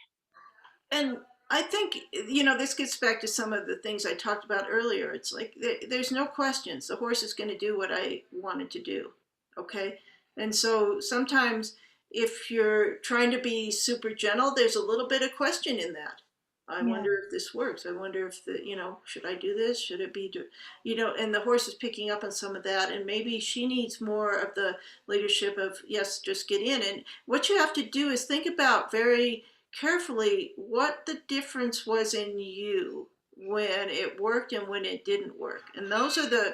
And I think, this gets back to some of the things I talked about earlier. It's like there's no questions. The horse is going to do what I wanted to do. Okay. And so sometimes if you're trying to be super gentle, there's a little bit of question in that. I Yeah. wonder if this works. I wonder if should I do this? Should it be, and the horse is picking up on some of that. And maybe she needs more of the leadership of, yes, just get in. And what you have to do is think about very carefully what the difference was in you when it worked and when it didn't work. And those are the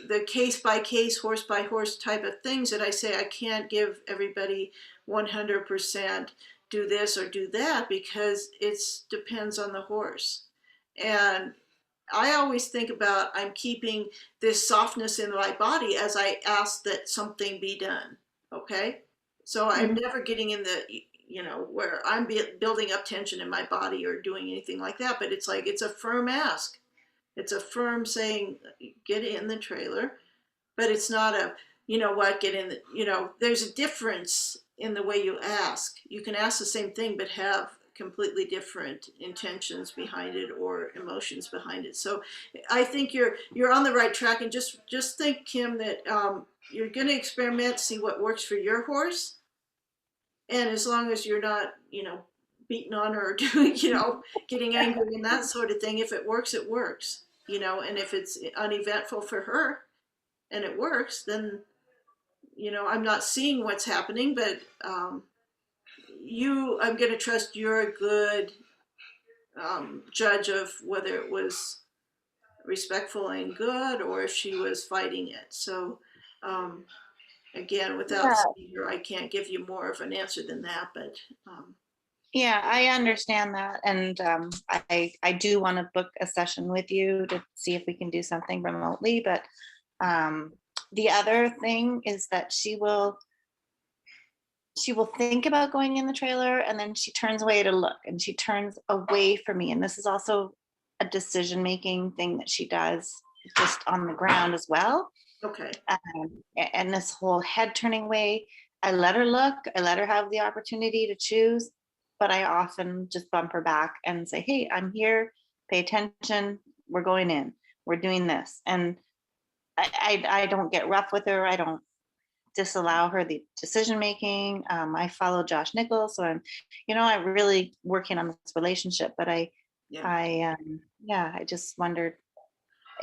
the case by case, horse by horse type of things that I say I can't give everybody 100% do this or do that, because it depends on the horse. And I always think about, I'm keeping this softness in my body as I ask that something be done. Okay. So I'm Mhm. never getting in the, where I'm building up tension in my body or doing anything like that. But it's like, it's a firm ask. It's a firm saying, get in the trailer, but it's not a, you know what, get in the, there's a difference in the way you ask. You can ask the same thing, but have completely different intentions behind it or emotions behind it. So I think you're on the right track, and just think, Kim, that you're going to experiment, see what works for your horse. And as long as you're not, beating on her or doing, getting angry and that sort of thing, if it works, it works, and if it's uneventful for her and it works, then, I'm not seeing what's happening, but I'm going to trust you're a good judge of whether it was respectful and good or if she was fighting it. So, again, without Yeah. seeing her, I can't give you more of an answer than that, but Yeah, I understand that. And I do want to book a session with you to see if we can do something remotely. But the other thing is that she will think about going in the trailer, and then she turns away to look, and she turns away from me. And this is also a decision-making thing that she does just on the ground as well. okay. And this whole head turning away, I let her look, I let her have the opportunity to choose, but I often just bump her back and say, hey, I'm here, pay attention, we're going in, we're doing this. And I don't get rough with her. I don't disallow her the decision making. I follow Josh Nichols, so I'm really working on this relationship. But Yeah. I just wondered,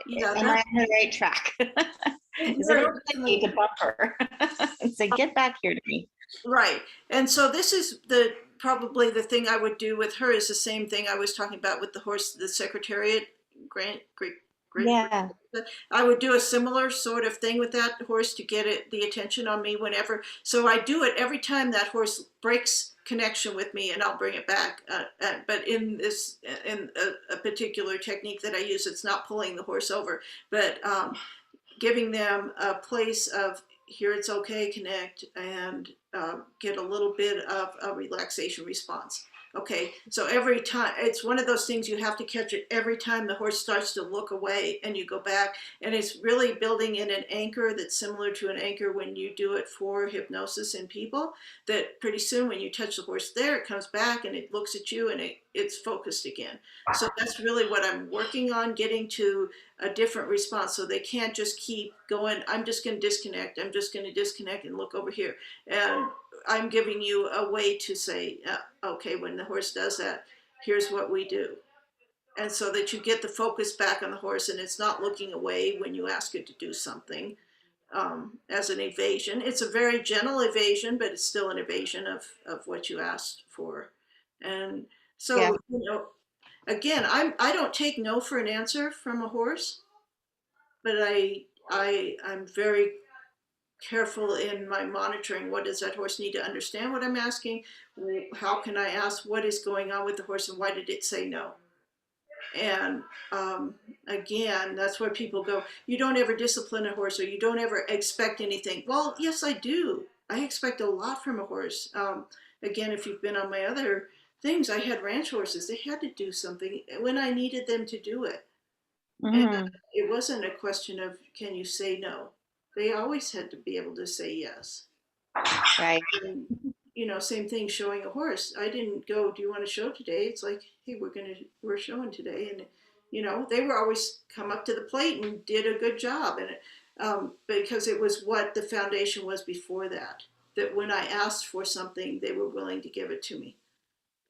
Yeah, am I on the right track? Is it okay to bump her and say, get back here to me? right. And so this is probably the thing I would do with her is the same thing I was talking about with the horse, the Secretariat Grant, great. Yeah. I would do a similar sort of thing with that horse to get the attention on me whenever. So I do it every time that horse breaks connection with me, and I'll bring it back. But in a particular technique that I use, it's not pulling the horse over, but giving them a place of, here it's okay, connect, and get a little bit of a relaxation response. Okay, so every time, it's one of those things you have to catch it every time the horse starts to look away and you go back, and it's really building in an anchor that's similar to an anchor when you do it for hypnosis in people, that pretty soon when you touch the horse there, it comes back and it looks at you and it's focused again. So that's really what I'm working on, getting to a different response, so they can't just keep going, I'm just going to disconnect, I'm just going to disconnect and look over here. And I'm giving you a way to say, okay, when the horse does that, here's what we do. And so that you get the focus back on the horse, and it's not looking away when you ask it to do something as an evasion. It's a very gentle evasion, but it's still an evasion of what you asked for. And so, Yeah. again, I don't take no for an answer from a horse, but I'm very careful in my monitoring. What does that horse need to understand what I'm asking? How can I ask what is going on with the horse and why did it say no? And again, that's where people go, you don't ever discipline a horse, or you don't ever expect anything. Well, yes, I do. I expect a lot from a horse. Again, if you've been on my other things, I had ranch horses. They had to do something when I needed them to do it. And Mhm. it wasn't a question of, can you say no? They always had to be able to say yes. Right. And, same thing showing a horse. I didn't go, do you want to show today? It's like, hey, we're showing today. And, they were always come up to the plate and did a good job. And because it was what the foundation was before that when I asked for something, they were willing to give it to me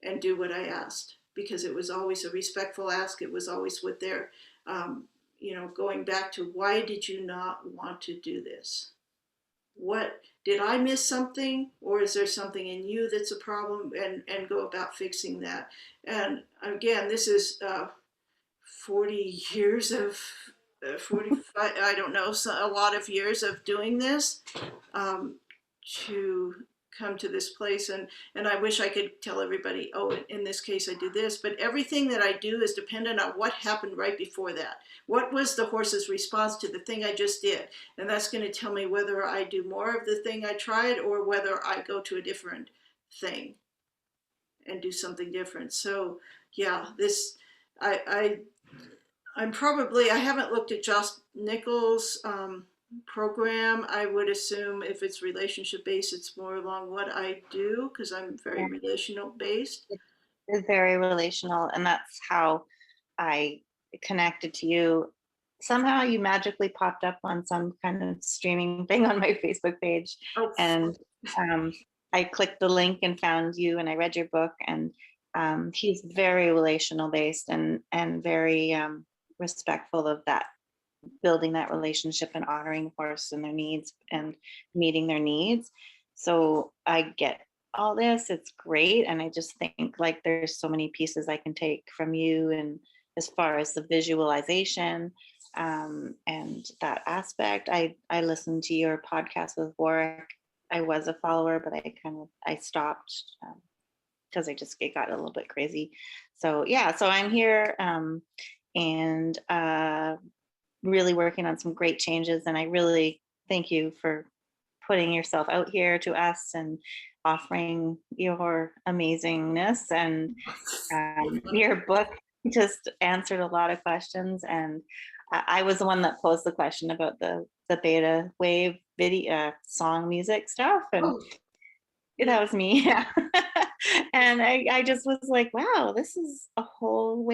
and do what I asked, because it was always a respectful ask. It was always with their, going back to, why did you not want to do this? What did I miss something, or is there something in you that's a problem? And go about fixing that. And again, this is 40 years of 45, I don't know, so a lot of years of doing this, um, to come to this place. And I wish I could tell everybody, oh, in this case I did this, but everything that I do is dependent on what happened right before that. What was the horse's response to the thing I just did? And that's going to tell me whether I do more of the thing I tried or whether I go to a different thing and do something different. So yeah, this, I I'm probably, I haven't looked at Josh Nichols' program. I would assume if it's relationship based, it's more along what I do because I'm very Yeah. relational based. It's very relational, and that's how I connected to you. Somehow you magically popped up on some kind of streaming thing on my Facebook page, Oh, and um, I clicked the link and found you, and I read your book. And he's very relational based and very respectful of that, building that relationship and honoring the horse and their needs and meeting their needs. So I get all this, it's great. And I just think like there's so many pieces I can take from you, and as far as the visualization and that aspect. I listened to your podcast with Warwick. I was a follower, but I stopped because it got a little bit crazy. So yeah, so I'm here and really working on some great changes. And I really thank you for putting yourself out here to us and offering your amazingness. And your book just answered a lot of questions. And I was the one that posed the question about the beta wave video song music stuff. And oh, that yeah. was me. Yeah. And I just was like, wow, this is a whole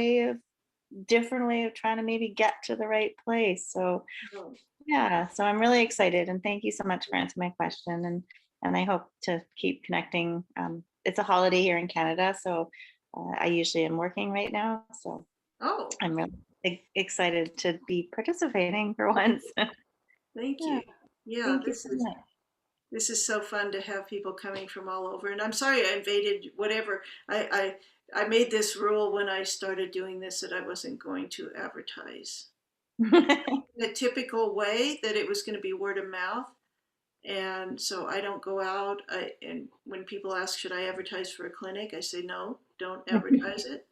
different way of trying to maybe get to the right place. So Oh, yeah, so I'm really excited, and thank you so much for answering my question. And I hope to keep connecting. It's a holiday here in Canada, so I usually am working right now. So oh, I'm really excited to be participating for once. thank Yeah, you. Yeah, thank you so much. this is so fun to have people coming from all over. And I'm sorry I invaded whatever. I made this rule when I started doing this that I wasn't going to advertise the typical way, that it was going to be word of mouth. And so I don't go out. And when people ask, should I advertise for a clinic? I say, no, don't advertise it.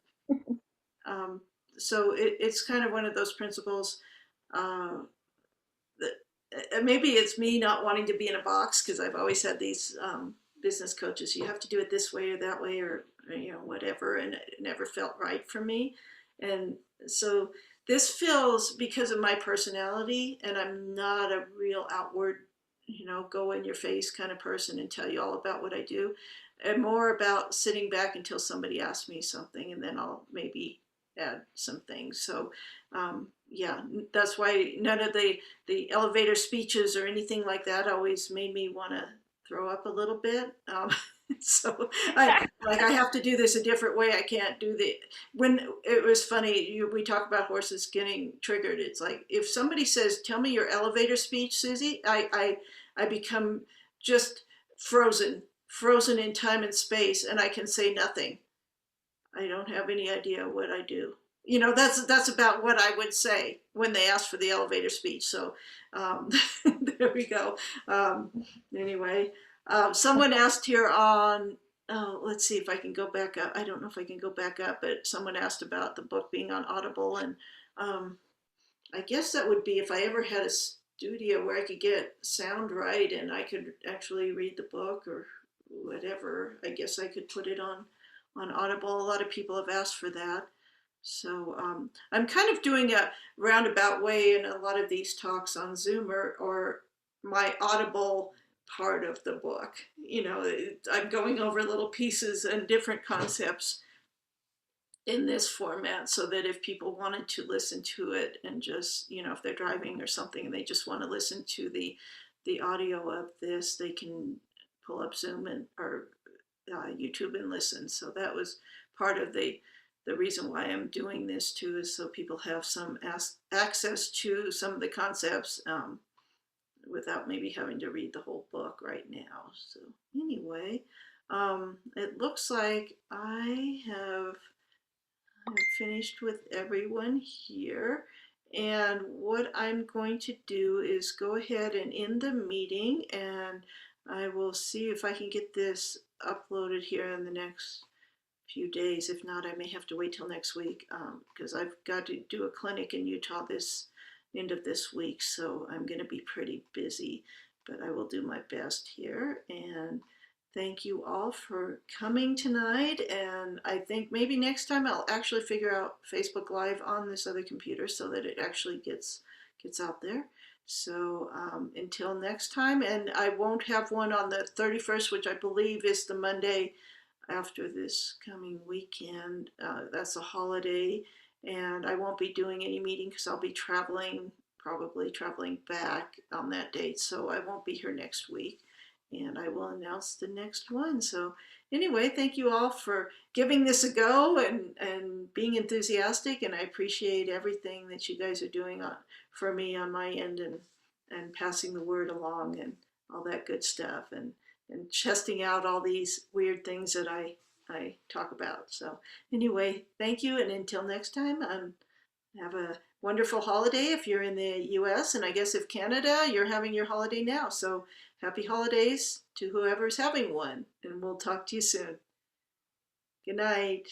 Um, so it's kind of one of those principles uh, that maybe it's me not wanting to be in a box because I've always had these business coaches. You have to do it this way or that way or whatever, and it never felt right for me. And so this feels, because of my personality, and I'm not a real outward, go in your face kind of person and tell you all about what I do, and more about sitting back until somebody asks me something, and then I'll maybe add some things. So yeah, that's why none of the elevator speeches or anything like that always made me want to throw up a little bit. So I have to do this a different way. I can't do when it was funny, we talk about horses getting triggered. It's like if somebody says, tell me your elevator speech, Susie, I become just frozen in time and space, and I can say nothing. I don't have any idea what I do. That's about what I would say when they ask for the elevator speech. So there we go. Anyway, someone asked here on, oh, let's see if I can go back up. I don't know if I can go back up, but someone asked about the book being on Audible. And I guess that would be if I ever had a studio where I could get sound right and I could actually read the book or whatever. I guess I could put it on Audible. A lot of people have asked for that. So I'm kind of doing a roundabout way in a lot of these talks on Zoom, or my Audible part of the book. I'm going over little pieces and different concepts in this format so that if people wanted to listen to it and just, if they're driving or something and they just want to listen to the audio of this, they can pull up Zoom or YouTube and listen. So that was part of the reason why I'm doing this too, is so people have some access to some of the concepts without maybe having to read the whole book right now. So anyway, it looks like I have finished with everyone here. And what I'm going to do is go ahead and end the meeting, and I will see if I can get this uploaded here in the next few days. If not, I may have to wait till next week because I've got to do a clinic in Utah this end of this week, so I'm going to be pretty busy, but I will do my best here. And thank you all for coming tonight. And I think maybe next time I'll actually figure out Facebook Live on this other computer so that it actually gets out there. So until next time, and I won't have one on the 31st, which I believe is the Monday after this coming weekend. That's a holiday, and I won't be doing any meeting because I'll be traveling, probably traveling back on that date. So I won't be here next week, and I will announce the next one. So anyway, thank you all for giving this a go and being enthusiastic, and I appreciate everything that you guys are doing for me on my end and passing the word along and all that good stuff. And testing out all these weird things that I talk about. So anyway, thank you, and until next time, have a wonderful holiday if you're in the US, and I guess if Canada, you're having your holiday now. So happy holidays to whoever's having one, and we'll talk to you soon. Good night.